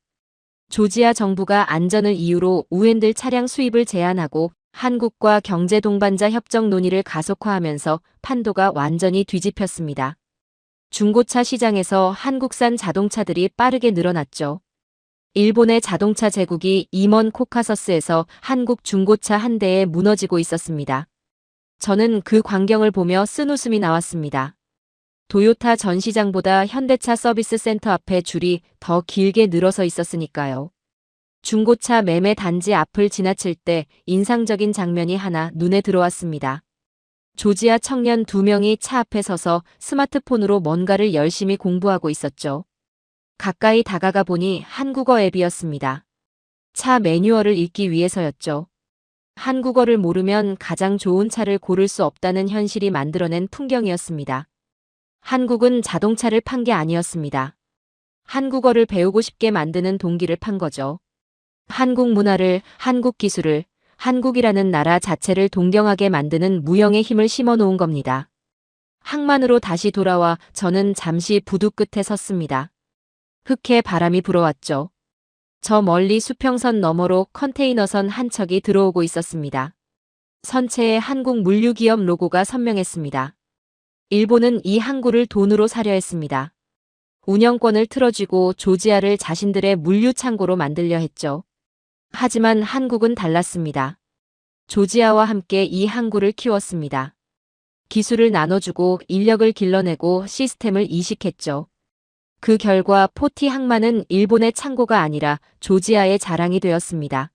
조지아 정부가 안전을 이유로 우엔들 차량 수입을 제한하고 한국과 경제 동반자 협정 논의를 가속화하면서 판도가 완전히 뒤집혔습니다. 중고차 시장에서 한국산 자동차들이 빠르게 늘어났죠. 일본의 자동차 제국이 임원 코카서스에서 한국 중고차 한 대에 무너지고 있었습니다. 저는 그 광경을 보며 쓴웃음이 나왔습니다. 도요타 전시장보다 현대차 서비스 센터 앞에 줄이 더 길게 늘어서 있었으니까요. 중고차 매매 단지 앞을 지나칠 때 인상적인 장면이 하나 눈에 들어왔습니다. 조지아 청년 2명이 차 앞에 서서 스마트폰으로 뭔가를 열심히 공부하고 있었죠. 가까이 다가가 보니 한국어 앱이었습니다. 차 매뉴얼을 읽기 위해서였죠. 한국어를 모르면 가장 좋은 차를 고를 수 없다는 현실이 만들어낸 풍경이었습니다. 한국은 자동차를 판 게 아니었습니다. 한국어를 배우고 싶게 만드는 동기를 판 거죠. 한국 문화를, 한국 기술을, 한국이라는 나라 자체를 동경하게 만드는 무형의 힘을 심어놓은 겁니다. 항만으로 다시 돌아와 저는 잠시 부두 끝에 섰습니다. 흑해 바람이 불어왔죠. 저 멀리 수평선 너머로 컨테이너선 한 척이 들어오고 있었습니다. 선체에 한국 물류기업 로고가 선명했습니다. 일본은 이 항구를 돈으로 사려 했습니다. 운영권을 틀어쥐고 조지아를 자신들의 물류 창고로 만들려 했죠. 하지만 한국은 달랐습니다. 조지아와 함께 이 항구를 키웠습니다. 기술을 나눠주고 인력을 길러내고 시스템을 이식했죠. 그 결과 포티 항만은 일본의 창고가 아니라 조지아의 자랑이 되었습니다.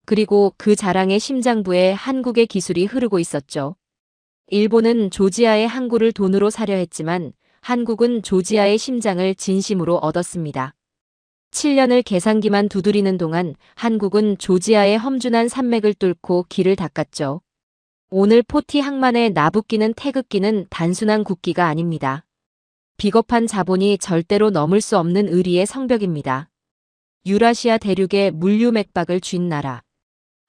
그리고 그 자랑의 심장부에 한국의 기술이 흐르고 있었죠. 일본은 조지아의 항구를 돈으로 사려 했지만 한국은 조지아의 심장을 진심으로 얻었습니다. 7년을 계산기만 두드리는 동안 한국은 조지아의 험준한 산맥을 뚫고 길을 닦았죠. 오늘 포티 항만의 나붓기는 태극기는 단순한 국기가 아닙니다. 비겁한 자본이 절대로 넘을 수 없는 의리의 성벽입니다. 유라시아 대륙의 물류 맥박을 쥔 나라.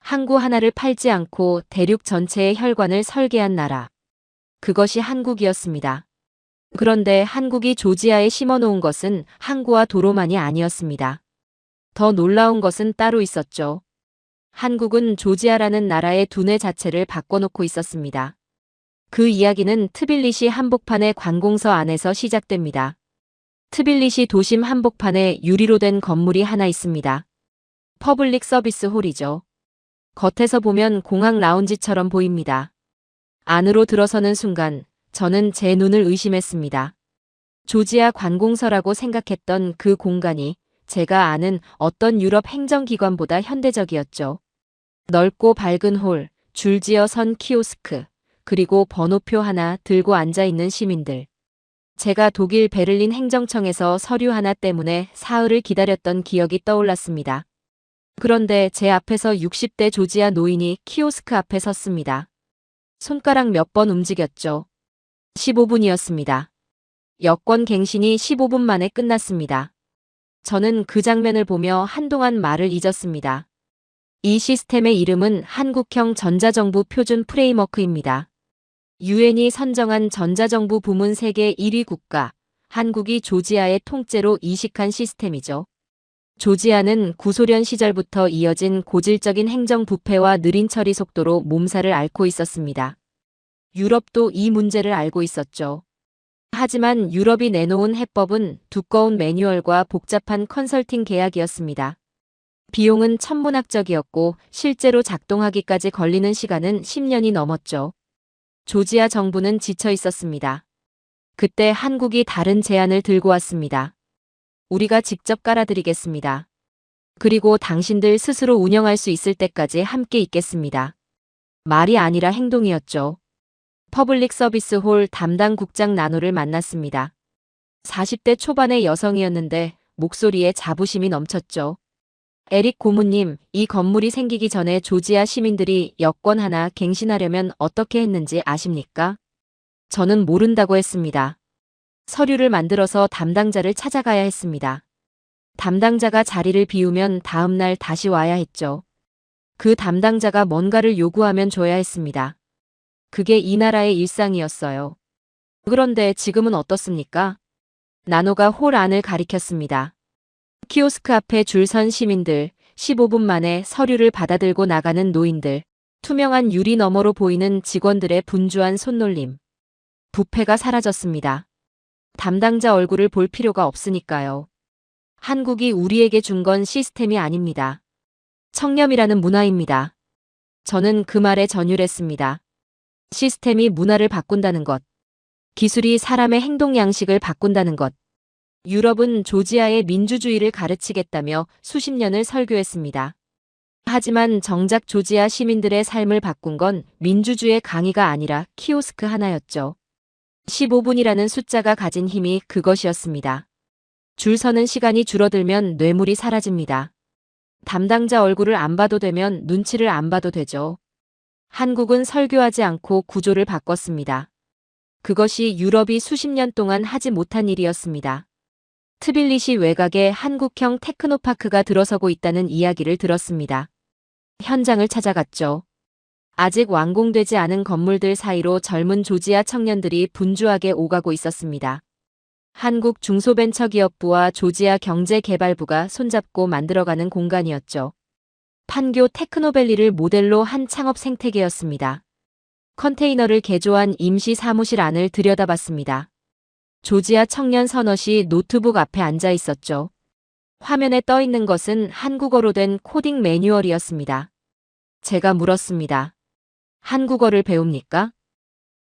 항구 하나를 팔지 않고 대륙 전체의 혈관을 설계한 나라. 그것이 한국이었습니다. 그런데 한국이 조지아에 심어놓은 것은 항구와 도로만이 아니었습니다. 더 놀라운 것은 따로 있었죠. 한국은 조지아라는 나라의 두뇌 자체를 바꿔놓고 있었습니다. 그 이야기는 트빌리시 한복판의 관공서 안에서 시작됩니다. 트빌리시 도심 한복판에 유리로 된 건물이 하나 있습니다. 퍼블릭 서비스 홀이죠. 겉에서 보면 공항 라운지처럼 보입니다. 안으로 들어서는 순간 저는 제 눈을 의심했습니다. 조지아 관공서라고 생각했던 그 공간이 제가 아는 어떤 유럽 행정기관보다 현대적이었죠. 넓고 밝은 홀, 줄지어 선 키오스크, 그리고 번호표 하나 들고 앉아있는 시민들. 제가 독일 베를린 행정청에서 서류 하나 때문에 사흘을 기다렸던 기억이 떠올랐습니다. 그런데 제 앞에서 60대 조지아 노인이 키오스크 앞에 섰습니다. 손가락 몇 번 움직였죠. 15분이었습니다. 여권 갱신이 15분 만에 끝났습니다. 저는 그 장면을 보며 한동안 말을 잊었습니다. 이 시스템의 이름은 한국형 전자정부 표준 프레임워크입니다. 유엔이 선정한 전자정부 부문 세계 1위 국가, 한국이 조지아의 통째로 이식한 시스템이죠. 조지아는 구소련 시절부터 이어진 고질적인 행정 부패와 느린 처리 속도로 몸살을 앓고 있었습니다. 유럽도 이 문제를 알고 있었죠. 하지만 유럽이 내놓은 해법은 두꺼운 매뉴얼과 복잡한 컨설팅 계약이었습니다. 비용은 천문학적이었고 실제로 작동하기까지 걸리는 시간은 10년이 넘었죠. 조지아 정부는 지쳐 있었습니다. 그때 한국이 다른 제안을 들고 왔습니다. 우리가 직접 깔아드리겠습니다. 그리고 당신들 스스로 운영할 수 있을 때까지 함께 있겠습니다. 말이 아니라 행동이었죠. 퍼블릭 서비스 홀 담당 국장 나노를 만났습니다. 40대 초반의 여성이었는데 목소리에 자부심이 넘쳤죠. 에릭 고문님, 이 건물이 생기기 전에 조지아 시민들이 여권 하나 갱신하려면 어떻게 했는지 아십니까? 저는 모른다고 했습니다. 서류를 만들어서 담당자를 찾아가야 했습니다. 담당자가 자리를 비우면 다음 날 다시 와야 했죠. 그 담당자가 뭔가를 요구하면 줘야 했습니다. 그게 이 나라의 일상이었어요. 그런데 지금은 어떻습니까? 나노가 홀 안을 가리켰습니다. 키오스크 앞에 줄 선 시민들, 15분 만에 서류를 받아들고 나가는 노인들, 투명한 유리 너머로 보이는 직원들의 분주한 손놀림. 부패가 사라졌습니다. 담당자 얼굴을 볼 필요가 없으니까요. 한국이 우리에게 준 건 시스템이 아닙니다. 청렴이라는 문화입니다. 저는 그 말에 전율했습니다. 시스템이 문화를 바꾼다는 것. 기술이 사람의 행동 양식을 바꾼다는 것. 유럽은 조지아의 민주주의를 가르치겠다며 수십 년을 설교했습니다. 하지만 정작 조지아 시민들의 삶을 바꾼 건 민주주의의 강의가 아니라 키오스크 하나였죠. 15분이라는 숫자가 가진 힘이 그것이었습니다. 줄 서는 시간이 줄어들면 뇌물이 사라집니다. 담당자 얼굴을 안 봐도 되면 눈치를 안 봐도 되죠. 한국은 설교하지 않고 구조를 바꿨습니다. 그것이 유럽이 수십 년 동안 하지 못한 일이었습니다. 트빌리시 외곽에 한국형 테크노파크가 들어서고 있다는 이야기를 들었습니다. 현장을 찾아갔죠. 아직 완공되지 않은 건물들 사이로 젊은 조지아 청년들이 분주하게 오가고 있었습니다. 한국 중소벤처기업부와 조지아 경제개발부가 손잡고 만들어가는 공간이었죠. 판교 테크노밸리를 모델로 한 창업 생태계였습니다. 컨테이너를 개조한 임시 사무실 안을 들여다봤습니다. 조지아 청년 서너시 노트북 앞에 앉아 있었죠. 화면에 떠 있는 것은 한국어로 된 코딩 매뉴얼이었습니다. 제가 물었습니다. 한국어를 배웁니까?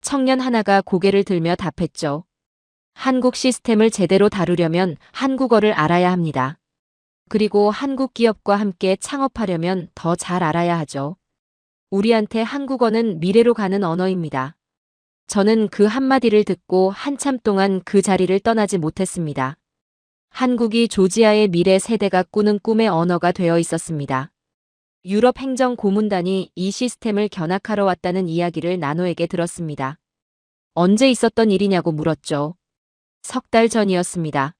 청년 하나가 고개를 들며 답했죠. 한국 시스템을 제대로 다루려면 한국어를 알아야 합니다. 그리고 한국 기업과 함께 창업하려면 더 잘 알아야 하죠. 우리한테 한국어는 미래로 가는 언어입니다. 저는 그 한마디를 듣고 한참 동안 그 자리를 떠나지 못했습니다. 한국이 조지아의 미래 세대가 꾸는 꿈의 언어가 되어 있었습니다. 유럽 행정 고문단이 이 시스템을 견학하러 왔다는 이야기를 나노에게 들었습니다. 언제 있었던 일이냐고 물었죠. 석 달 전이었습니다.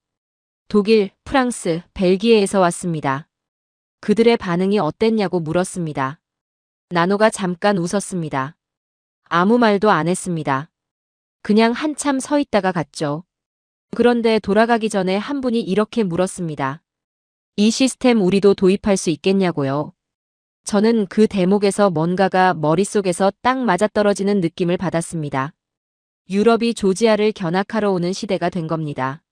독일, 프랑스, 벨기에에서 왔습니다. 그들의 반응이 어땠냐고 물었습니다. 나노가 잠깐 웃었습니다. 아무 말도 안 했습니다. 그냥 한참 서 있다가 갔죠. 그런데 돌아가기 전에 한 분이 이렇게 물었습니다. 이 시스템 우리도 도입할 수 있겠냐고요. 저는 그 대목에서 뭔가가 머릿속에서 딱 맞아떨어지는 느낌을 받았습니다. 유럽이 조지아를 견학하러 오는 시대가 된 겁니다.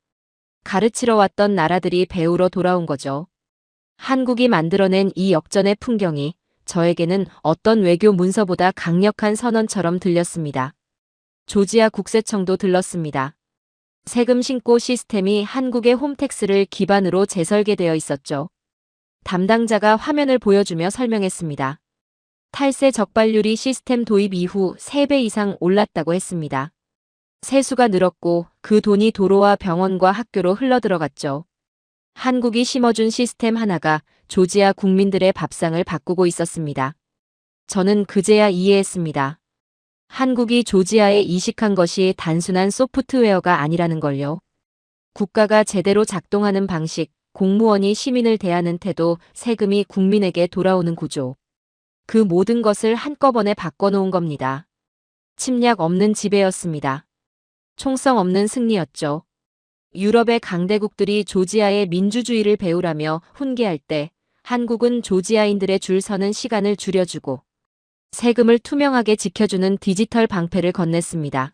가르치러 왔던 나라들이 배우러 돌아온 거죠. 한국이 만들어낸 이 역전의 풍경이 저에게는 어떤 외교 문서보다 강력한 선언처럼 들렸습니다. 조지아 국세청도 들렀습니다. 세금 신고 시스템이 한국의 홈택스를 기반으로 재설계되어 있었죠. 담당자가 화면을 보여주며 설명했습니다. 탈세 적발률이 시스템 도입 이후 3배 이상 올랐다고 했습니다. 세수가 늘었고 그 돈이 도로와 병원과 학교로 흘러들어갔죠. 한국이 심어준 시스템 하나가 조지아 국민들의 밥상을 바꾸고 있었습니다. 저는 그제야 이해했습니다. 한국이 조지아에 이식한 것이 단순한 소프트웨어가 아니라는 걸요. 국가가 제대로 작동하는 방식, 공무원이 시민을 대하는 태도, 세금이 국민에게 돌아오는 구조. 그 모든 것을 한꺼번에 바꿔놓은 겁니다. 침략 없는 지배였습니다. 총성 없는 승리였죠. 유럽의 강대국들이 조지아의 민주주의를 배우라며 훈계할 때 한국은 조지아인들의 줄 서는 시간을 줄여주고 세금을 투명하게 지켜주는 디지털 방패를 건넸습니다.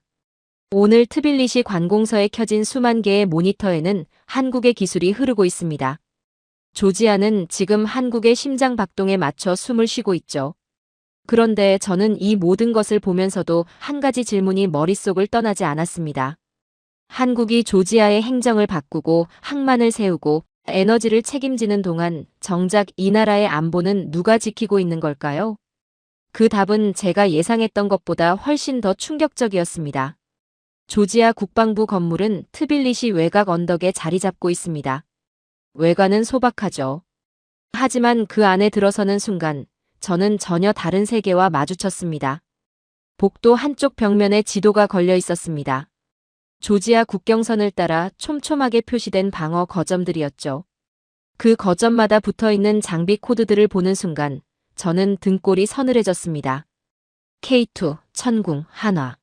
오늘 트빌리시 관공서에 켜진 수만 개의 모니터에는 한국의 기술이 흐르고 있습니다. 조지아는 지금 한국의 심장 박동에 맞춰 숨을 쉬고 있죠. 그런데 저는 이 모든 것을 보면서도 한 가지 질문이 머릿속을 떠나지 않았습니다. 한국이 조지아의 행정을 바꾸고 항만을 세우고 에너지를 책임지는 동안 정작 이 나라의 안보는 누가 지키고 있는 걸까요? 그 답은 제가 예상했던 것보다 훨씬 더 충격적이었습니다. 조지아 국방부 건물은 트빌리시 외곽 언덕에 자리 잡고 있습니다. 외관은 소박하죠. 하지만 그 안에 들어서는 순간 저는 전혀 다른 세계와 마주쳤습니다. 복도 한쪽 벽면에 지도가 걸려 있었습니다. 조지아 국경선을 따라 촘촘하게 표시된 방어 거점들이었죠. 그 거점마다 붙어있는 장비 코드들을 보는 순간 저는 등골이 서늘해졌습니다. K2, 천궁, 한화.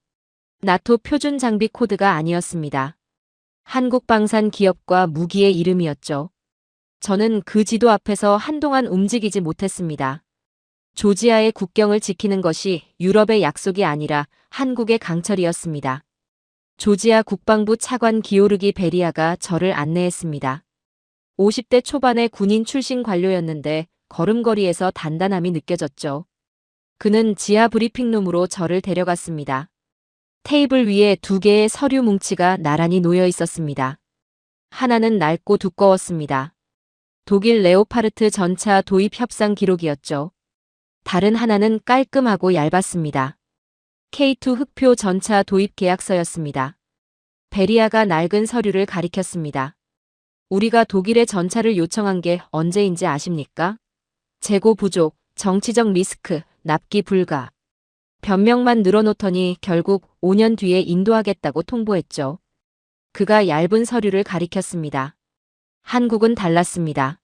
나토 표준 장비 코드가 아니었습니다. 한국 방산 기업과 무기의 이름이었죠. 저는 그 지도 앞에서 한동안 움직이지 못했습니다. 조지아의 국경을 지키는 것이 유럽의 약속이 아니라 한국의 강철이었습니다. 조지아 국방부 차관 기오르기 베리아가 저를 안내했습니다. 50대 초반의 군인 출신 관료였는데 걸음걸이에서 단단함이 느껴졌죠. 그는 지하 브리핑룸으로 저를 데려갔습니다. 테이블 위에 2개의 서류 뭉치가 나란히 놓여 있었습니다. 하나는 낡고 두꺼웠습니다. 독일 레오파르트 전차 도입 협상 기록이었죠. 다른 하나는 깔끔하고 얇았습니다. K2 흑표 전차 도입 계약서였습니다. 베리아가 낡은 서류를 가리켰습니다. 우리가 독일의 전차를 요청한 게 언제인지 아십니까? 재고 부족, 정치적 리스크, 납기 불가. 변명만 늘어놓더니 결국 5년 뒤에 인도하겠다고 통보했죠. 그가 얇은 서류를 가리켰습니다. 한국은 달랐습니다.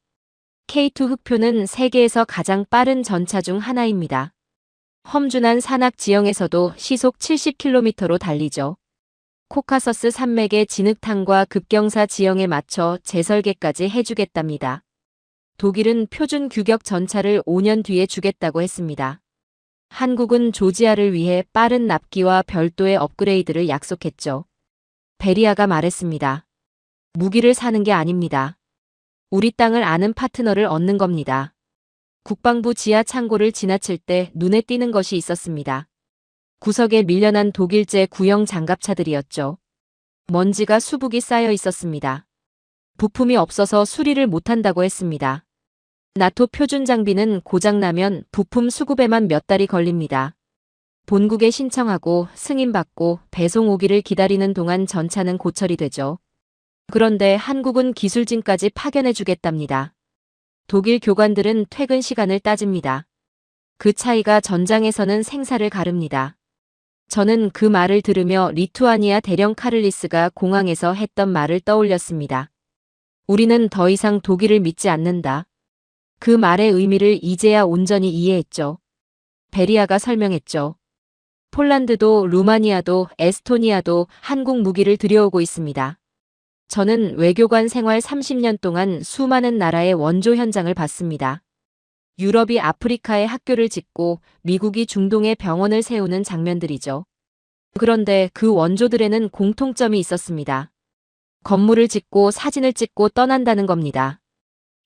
K2 흑표는 세계에서 가장 빠른 전차 중 하나입니다. 험준한 산악 지형에서도 시속 70km로 달리죠. 코카서스 산맥의 진흙탕과 급경사 지형에 맞춰 재설계까지 해주겠답니다. 독일은 표준 규격 전차를 5년 뒤에 주겠다고 했습니다. 한국은 조지아를 위해 빠른 납기와 별도의 업그레이드를 약속했죠. 베리아가 말했습니다. 무기를 사는 게 아닙니다. 우리 땅을 아는 파트너를 얻는 겁니다. 국방부 지하 창고를 지나칠 때 눈에 띄는 것이 있었습니다. 구석에 밀려난 독일제 구형 장갑차들이었죠. 먼지가 수북이 쌓여 있었습니다. 부품이 없어서 수리를 못한다고 했습니다. 나토 표준 장비는 고장나면 부품 수급에만 몇 달이 걸립니다. 본국에 신청하고 승인받고 배송 오기를 기다리는 동안 전차는 고철이 되죠. 그런데 한국은 기술진까지 파견해 주겠답니다. 독일 교관들은 퇴근 시간을 따집니다. 그 차이가 전장에서는 생사를 가릅니다. 저는 그 말을 들으며 리투아니아 대령 카를리스가 공항에서 했던 말을 떠올렸습니다. 우리는 더 이상 독일을 믿지 않는다. 그 말의 의미를 이제야 온전히 이해했죠. 베리아가 설명했죠. 폴란드도 루마니아도 에스토니아도 한국 무기를 들여오고 있습니다. 저는 외교관 생활 30년 동안 수많은 나라의 원조 현장을 봤습니다. 유럽이 아프리카에 학교를 짓고 미국이 중동에 병원을 세우는 장면들이죠. 그런데 그 원조들에는 공통점이 있었습니다. 건물을 짓고 사진을 찍고 떠난다는 겁니다.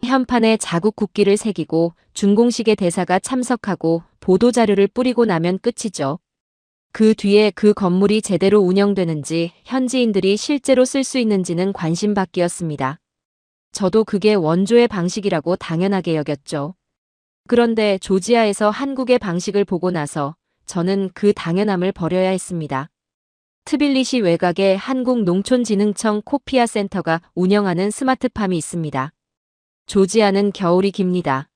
현판에 자국 국기를 새기고 준공식의 대사가 참석하고 보도자료를 뿌리고 나면 끝이죠. 그 뒤에 그 건물이 제대로 운영되는지 현지인들이 실제로 쓸 수 있는지는 관심 밖이었습니다. 저도 그게 원조의 방식이라고 당연하게 여겼죠. 그런데 조지아에서 한국의 방식을 보고 나서 저는 그 당연함을 버려야 했습니다. 트빌리시 외곽에 한국농촌진흥청 코피아 센터가 운영하는 스마트팜이 있습니다. 조지아는 겨울이 깁니다.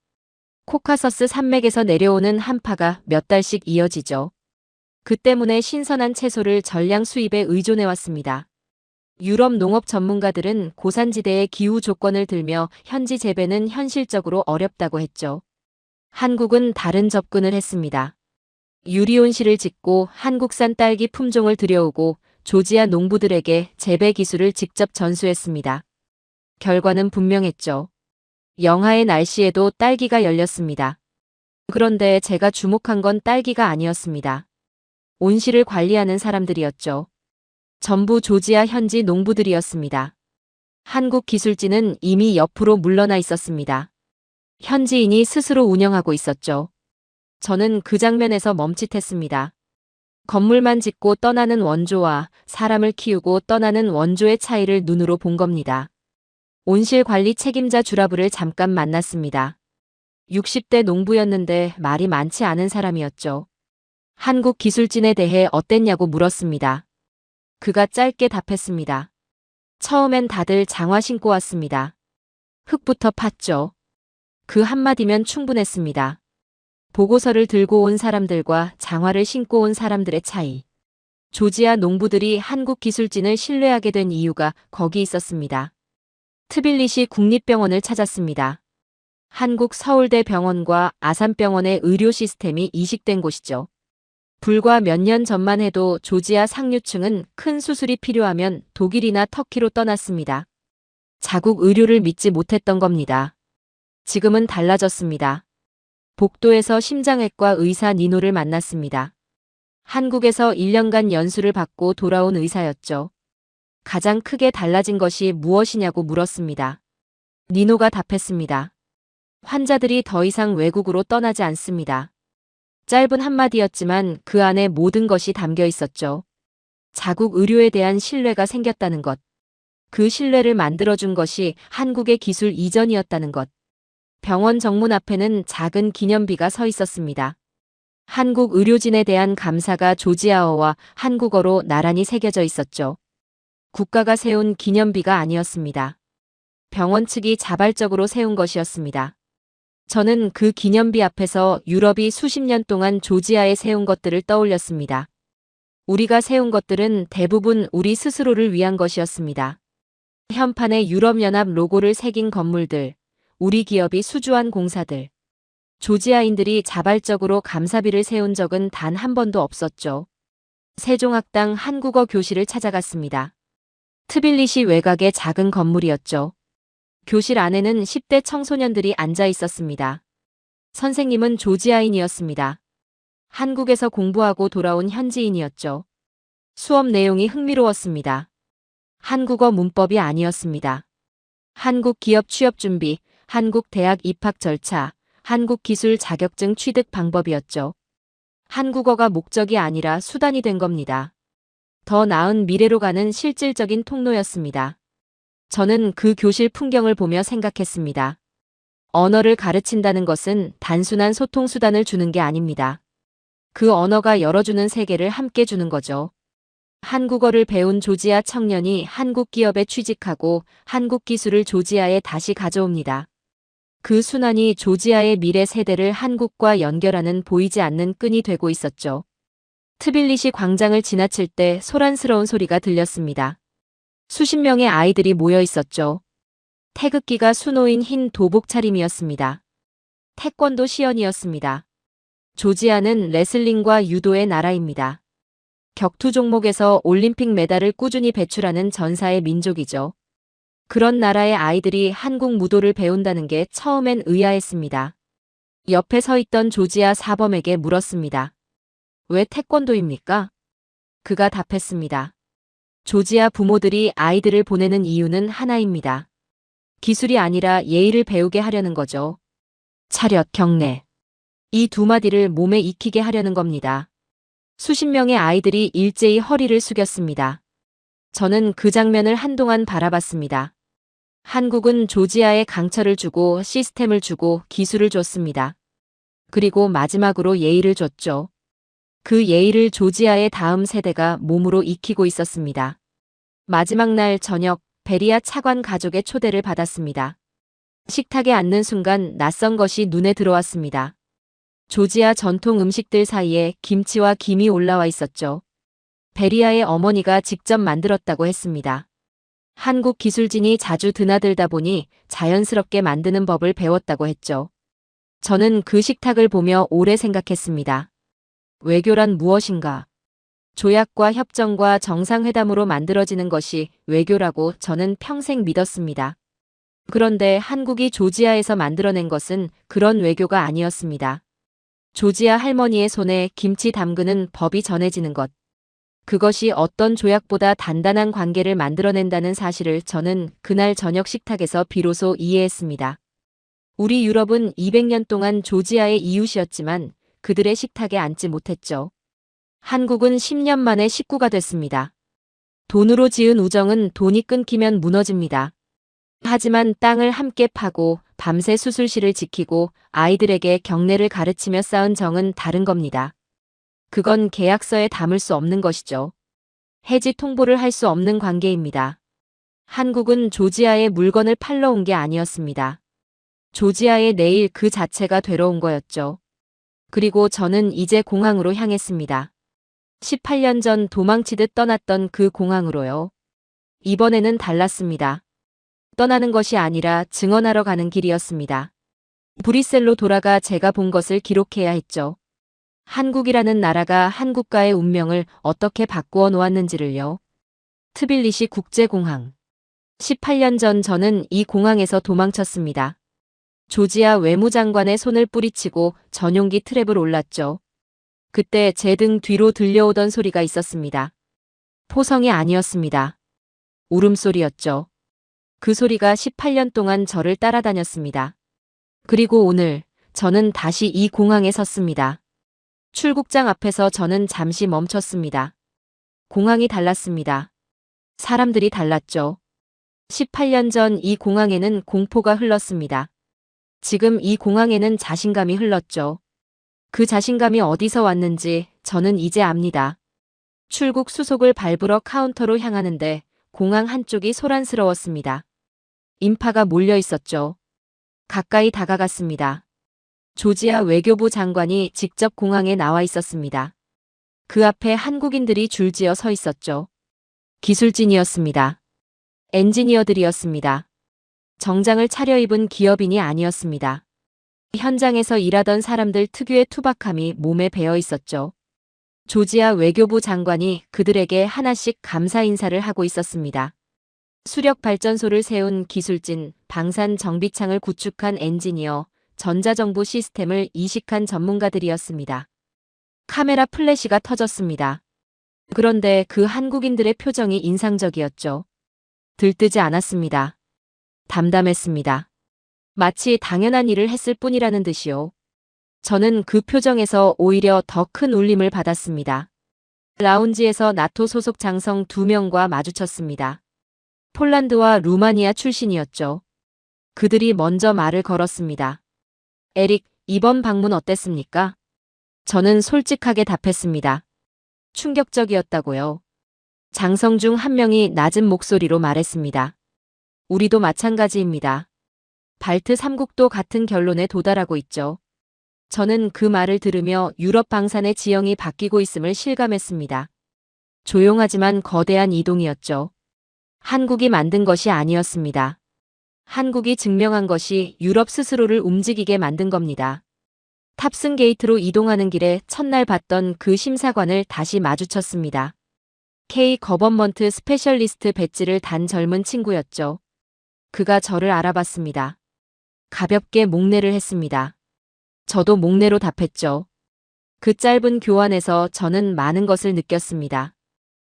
코카서스 산맥에서 내려오는 한파가 몇 달씩 이어지죠. 그 때문에 신선한 채소를 전량 수입에 의존해왔습니다. 유럽 농업 전문가들은 고산지대의 기후 조건을 들며 현지 재배는 현실적으로 어렵다고 했죠. 한국은 다른 접근을 했습니다. 유리온실을 짓고 한국산 딸기 품종을 들여오고 조지아 농부들에게 재배 기술을 직접 전수했습니다. 결과는 분명했죠. 영하의 날씨에도 딸기가 열렸습니다. 그런데 제가 주목한 건 딸기가 아니었습니다. 온실을 관리하는 사람들이었죠. 전부 조지아 현지 농부들이었습니다. 한국 기술진은 이미 옆으로 물러나 있었습니다. 현지인이 스스로 운영하고 있었죠. 저는 그 장면에서 멈칫했습니다. 건물만 짓고 떠나는 원조와 사람을 키우고 떠나는 원조의 차이를 눈으로 본 겁니다. 온실 관리 책임자 주라부를 잠깐 만났습니다. 60대 농부였는데 말이 많지 않은 사람이었죠. 한국 기술진에 대해 어땠냐고 물었습니다. 그가 짧게 답했습니다. 처음엔 다들 장화 신고 왔습니다. 흙부터 팠죠. 그 한마디면 충분했습니다. 보고서를 들고 온 사람들과 장화를 신고 온 사람들의 차이. 조지아 농부들이 한국 기술진을 신뢰하게 된 이유가 거기 있었습니다. 트빌리시 국립병원을 찾았습니다. 한국 서울대 병원과 아산병원의 의료 시스템이 이식된 곳이죠. 불과 몇 년 전만 해도 조지아 상류층은 큰 수술이 필요하면 독일이나 터키로 떠났습니다. 자국 의료를 믿지 못했던 겁니다. 지금은 달라졌습니다. 복도에서 심장외과 의사 니노를 만났습니다. 한국에서 1년간 연수를 받고 돌아온 의사였죠. 가장 크게 달라진 것이 무엇이냐고 물었습니다. 니노가 답했습니다. 환자들이 더 이상 외국으로 떠나지 않습니다. 짧은 한마디였지만 그 안에 모든 것이 담겨 있었죠. 자국 의료에 대한 신뢰가 생겼다는 것. 그 신뢰를 만들어준 것이 한국의 기술 이전이었다는 것. 병원 정문 앞에는 작은 기념비가 서 있었습니다. 한국 의료진에 대한 감사가 조지아어와 한국어로 나란히 새겨져 있었죠. 국가가 세운 기념비가 아니었습니다. 병원 측이 자발적으로 세운 것이었습니다. 저는 그 기념비 앞에서 유럽이 수십 년 동안 조지아에 세운 것들을 떠올렸습니다. 우리가 세운 것들은 대부분 우리 스스로를 위한 것이었습니다. 현판에 유럽연합 로고를 새긴 건물들, 우리 기업이 수주한 공사들. 조지아인들이 자발적으로 감사비를 세운 적은 단 한 번도 없었죠. 세종학당 한국어 교실을 찾아갔습니다. 트빌리시 외곽의 작은 건물이었죠. 교실 안에는 10대 청소년들이 앉아 있었습니다. 선생님은 조지아인이었습니다. 한국에서 공부하고 돌아온 현지인이었죠. 수업 내용이 흥미로웠습니다. 한국어 문법이 아니었습니다. 한국 기업 취업 준비, 한국 대학 입학 절차, 한국 기술 자격증 취득 방법이었죠. 한국어가 목적이 아니라 수단이 된 겁니다. 더 나은 미래로 가는 실질적인 통로였습니다. 저는 그 교실 풍경을 보며 생각했습니다. 언어를 가르친다는 것은 단순한 소통 수단을 주는 게 아닙니다. 그 언어가 열어주는 세계를 함께 주는 거죠. 한국어를 배운 조지아 청년이 한국 기업에 취직하고 한국 기술을 조지아에 다시 가져옵니다. 그 순환이 조지아의 미래 세대를 한국과 연결하는 보이지 않는 끈이 되고 있었죠. 트빌리시 광장을 지나칠 때 소란스러운 소리가 들렸습니다. 수십 명의 아이들이 모여 있었죠. 태극기가 수놓인 흰 도복 차림이었습니다. 태권도 시연이었습니다. 조지아는 레슬링과 유도의 나라입니다. 격투 종목에서 올림픽 메달을 꾸준히 배출하는 전사의 민족이죠. 그런 나라의 아이들이 한국 무도를 배운다는 게 처음엔 의아했습니다. 옆에 서 있던 조지아 사범에게 물었습니다. 왜 태권도입니까? 그가 답했습니다. 조지아 부모들이 아이들을 보내는 이유는 하나입니다. 기술이 아니라 예의를 배우게 하려는 거죠. 차렷, 경례. 이 두 마디를 몸에 익히게 하려는 겁니다. 수십 명의 아이들이 일제히 허리를 숙였습니다. 저는 그 장면을 한동안 바라봤습니다. 한국은 조지아에 강철을 주고 시스템을 주고 기술을 줬습니다. 그리고 마지막으로 예의를 줬죠. 그 예의를 조지아의 다음 세대가 몸으로 익히고 있었습니다. 마지막 날 저녁, 베리아 차관 가족의 초대를 받았습니다. 식탁에 앉는 순간 낯선 것이 눈에 들어왔습니다. 조지아 전통 음식들 사이에 김치와 김이 올라와 있었죠. 베리아의 어머니가 직접 만들었다고 했습니다. 한국 기술진이 자주 드나들다 보니 자연스럽게 만드는 법을 배웠다고 했죠. 저는 그 식탁을 보며 오래 생각했습니다. 외교란 무엇인가? 조약과 협정과 정상회담으로 만들어지는 것이 외교라고 저는 평생 믿었습니다. 그런데 한국이 조지아에서 만들어낸 것은 그런 외교가 아니었습니다. 조지아 할머니의 손에 김치 담그는 법이 전해지는 것. 그것이 어떤 조약보다 단단한 관계를 만들어낸다는 사실을 저는 그날 저녁 식탁에서 비로소 이해했습니다. 우리 유럽은 200년 동안 조지아의 이웃이었지만 그들의 식탁에 앉지 못했죠. 한국은 10년 만에 식구가 됐습니다. 돈으로 지은 우정은 돈이 끊기면 무너집니다. 하지만 땅을 함께 파고 밤새 수술실을 지키고 아이들에게 경례를 가르치며 쌓은 정은 다른 겁니다. 그건 계약서에 담을 수 없는 것이죠. 해지 통보를 할 수 없는 관계입니다. 한국은 조지아에 물건을 팔러 온 게 아니었습니다. 조지아의 내일 그 자체가 되러 온 거였죠. 그리고 저는 이제 공항으로 향했습니다. 18년 전 도망치듯 떠났던 그 공항으로요. 이번에는 달랐습니다. 떠나는 것이 아니라 증언하러 가는 길이었습니다. 브뤼셀로 돌아가 제가 본 것을 기록해야 했죠. 한국이라는 나라가 한국과의 운명을 어떻게 바꾸어 놓았는지를요. 트빌리시 국제공항. 18년 전 저는 이 공항에서 도망쳤습니다. 조지아 외무장관의 손을 뿌리치고 전용기 트랩을 올랐죠. 그때 제 등 뒤로 들려오던 소리가 있었습니다. 포성이 아니었습니다. 울음소리였죠. 그 소리가 18년 동안 저를 따라다녔습니다. 그리고 오늘 저는 다시 이 공항에 섰습니다. 출국장 앞에서 저는 잠시 멈췄습니다. 공항이 달랐습니다. 사람들이 달랐죠. 18년 전 이 공항에는 공포가 흘렀습니다. 지금 이 공항에는 자신감이 흘렀죠. 그 자신감이 어디서 왔는지 저는 이제 압니다. 출국 수속을 밟으러 카운터로 향하는데 공항 한쪽이 소란스러웠습니다. 인파가 몰려 있었죠. 가까이 다가갔습니다. 조지아 외교부 장관이 직접 공항에 나와 있었습니다. 그 앞에 한국인들이 줄지어 서 있었죠. 기술진이었습니다. 엔지니어들이었습니다. 정장을 차려입은 기업인이 아니었습니다. 현장에서 일하던 사람들 특유의 투박함이 몸에 배어 있었죠. 조지아 외교부 장관이 그들에게 하나씩 감사 인사를 하고 있었습니다. 수력 발전소를 세운 기술진, 방산 정비창을 구축한 엔지니어, 전자정보 시스템을 이식한 전문가들이었습니다. 카메라 플래시가 터졌습니다. 그런데 그 한국인들의 표정이 인상적이었죠. 들뜨지 않았습니다. 담담했습니다. 마치 당연한 일을 했을 뿐이라는 듯이요. 저는 그 표정에서 오히려 더 큰 울림을 받았습니다. 라운지에서 나토 소속 장성 2명과 마주쳤습니다. 폴란드와 루마니아 출신이었죠. 그들이 먼저 말을 걸었습니다. 에릭, 이번 방문 어땠습니까? 저는 솔직하게 답했습니다. 충격적이었다고요. 장성 중 한 명이 낮은 목소리로 말했습니다. 우리도 마찬가지입니다. 발트 3국도 같은 결론에 도달하고 있죠. 저는 그 말을 들으며 유럽 방산의 지형이 바뀌고 있음을 실감했습니다. 조용하지만 거대한 이동이었죠. 한국이 만든 것이 아니었습니다. 한국이 증명한 것이 유럽 스스로를 움직이게 만든 겁니다. 탑승 게이트로 이동하는 길에 첫날 봤던 그 심사관을 다시 마주쳤습니다. K 거버먼트 스페셜리스트 배지를 단 젊은 친구였죠. 그가 저를 알아봤습니다. 가볍게 목례를 했습니다. 저도 목례로 답했죠. 그 짧은 교환에서 저는 많은 것을 느꼈습니다.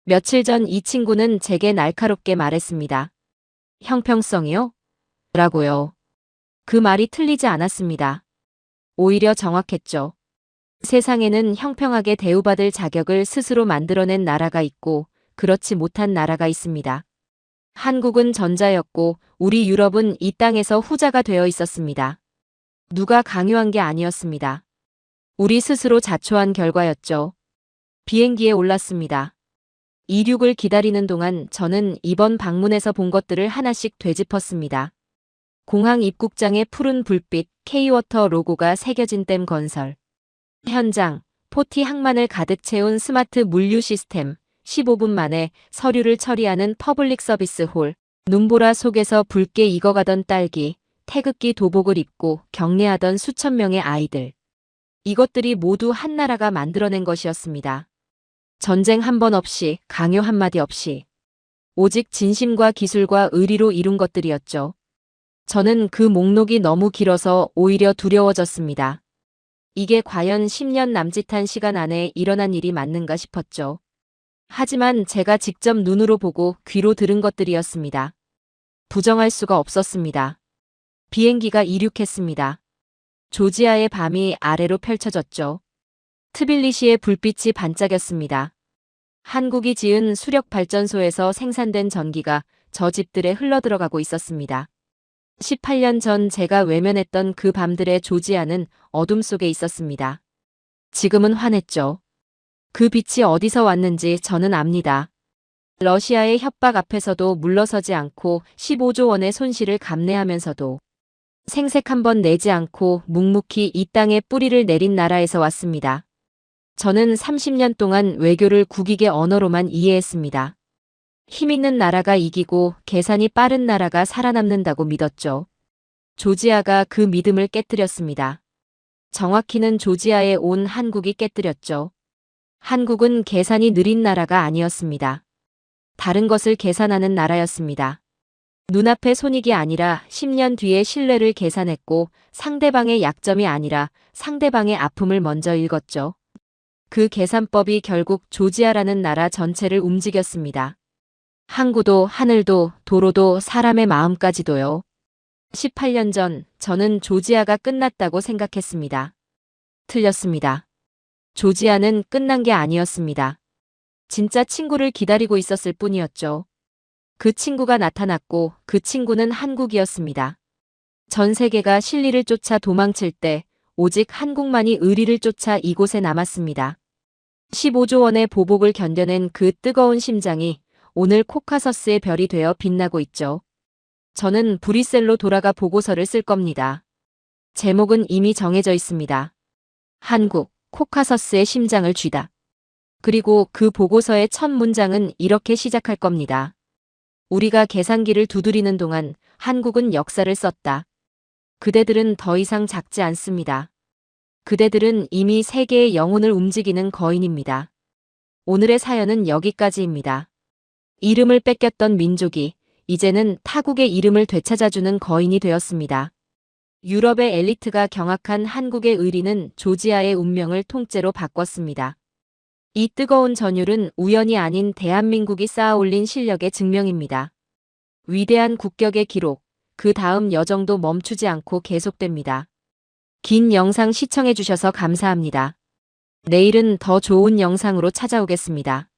며칠 전 이 친구는 제게 날카롭게 말했습니다. 형평성이요? 라고요. 그 말이 틀리지 않았습니다. 오히려 정확했죠. 세상에는 형평하게 대우받을 자격을 스스로 만들어낸 나라가 있고 그렇지 못한 나라가 있습니다. 한국은 전자였고 우리 유럽은 이 땅에서 후자가 되어 있었습니다. 누가 강요한 게 아니었습니다. 우리 스스로 자초한 결과였죠. 비행기에 올랐습니다. 이륙을 기다리는 동안 저는 이번 방문에서 본 것들을 하나씩 되짚었습니다. 공항 입국장의 푸른 불빛, K-워터 로고가 새겨진 댐 건설. 현장, 포티 항만을 가득 채운 스마트 물류 시스템, 15분 만에 서류를 처리하는 퍼블릭 서비스 홀, 눈보라 속에서 붉게 익어가던 딸기, 태극기 도복을 입고 경례하던 수천 명의 아이들. 이것들이 모두 한 나라가 만들어낸 것이었습니다. 전쟁 한 번 없이, 강요 한마디 없이. 오직 진심과 기술과 의리로 이룬 것들이었죠. 저는 그 목록이 너무 길어서 오히려 두려워졌습니다. 이게 과연 10년 남짓한 시간 안에 일어난 일이 맞는가 싶었죠. 하지만 제가 직접 눈으로 보고 귀로 들은 것들이었습니다. 부정할 수가 없었습니다. 비행기가 이륙했습니다. 조지아의 밤이 아래로 펼쳐졌죠. 트빌리시의 불빛이 반짝였습니다. 한국이 지은 수력 발전소에서 생산된 전기가 저 집들에 흘러들어가고 있었습니다. 18년 전 제가 외면했던 그 밤들의 조지아는 어둠 속에 있었습니다. 지금은 환했죠. 그 빛이 어디서 왔는지 저는 압니다. 러시아의 협박 앞에서도 물러서지 않고 15조 원의 손실을 감내하면서도 생색 한 번 내지 않고 묵묵히 이 땅에 뿌리를 내린 나라에서 왔습니다. 저는 30년 동안 외교를 국익의 언어로만 이해했습니다. 힘있는 나라가 이기고 계산이 빠른 나라가 살아남는다고 믿었죠. 조지아가 그 믿음을 깨뜨렸습니다. 정확히는 조지아에 온 한국이 깨뜨렸죠. 한국은 계산이 느린 나라가 아니었습니다. 다른 것을 계산하는 나라였습니다. 눈앞의 손익이 아니라 10년 뒤의 신뢰를 계산했고 상대방의 약점이 아니라 상대방의 아픔을 먼저 읽었죠. 그 계산법이 결국 조지아라는 나라 전체를 움직였습니다. 항구도 하늘도 도로도 사람의 마음까지도요. 18년 전 저는 조지아가 끝났다고 생각했습니다. 틀렸습니다. 조지아는 끝난 게 아니었습니다. 진짜 친구를 기다리고 있었을 뿐이었죠. 그 친구가 나타났고 그 친구는 한국이었습니다. 전 세계가 실리를 쫓아 도망칠 때 오직 한국만이 의리를 쫓아 이곳에 남았습니다. 15조 원의 보복을 견뎌낸 그 뜨거운 심장이 오늘 코카서스의 별이 되어 빛나고 있죠. 저는 브뤼셀로 돌아가 보고서를 쓸 겁니다. 제목은 이미 정해져 있습니다. 한국, 코카서스의 심장을 쥐다. 그리고 그 보고서의 첫 문장은 이렇게 시작할 겁니다. 우리가 계산기를 두드리는 동안 한국은 역사를 썼다. 그대들은 더 이상 작지 않습니다. 그대들은 이미 세계의 영혼을 움직이는 거인입니다. 오늘의 사연은 여기까지입니다. 이름을 뺏겼던 민족이 이제는 타국의 이름을 되찾아주는 거인이 되었습니다. 유럽의 엘리트가 경악한 한국의 의리는 조지아의 운명을 통째로 바꿨습니다. 이 뜨거운 전율은 우연이 아닌 대한민국이 쌓아올린 실력의 증명입니다. 위대한 국격의 기록, 그 다음 여정도 멈추지 않고 계속됩니다. 긴 영상 시청해주셔서 감사합니다. 내일은 더 좋은 영상으로 찾아오겠습니다.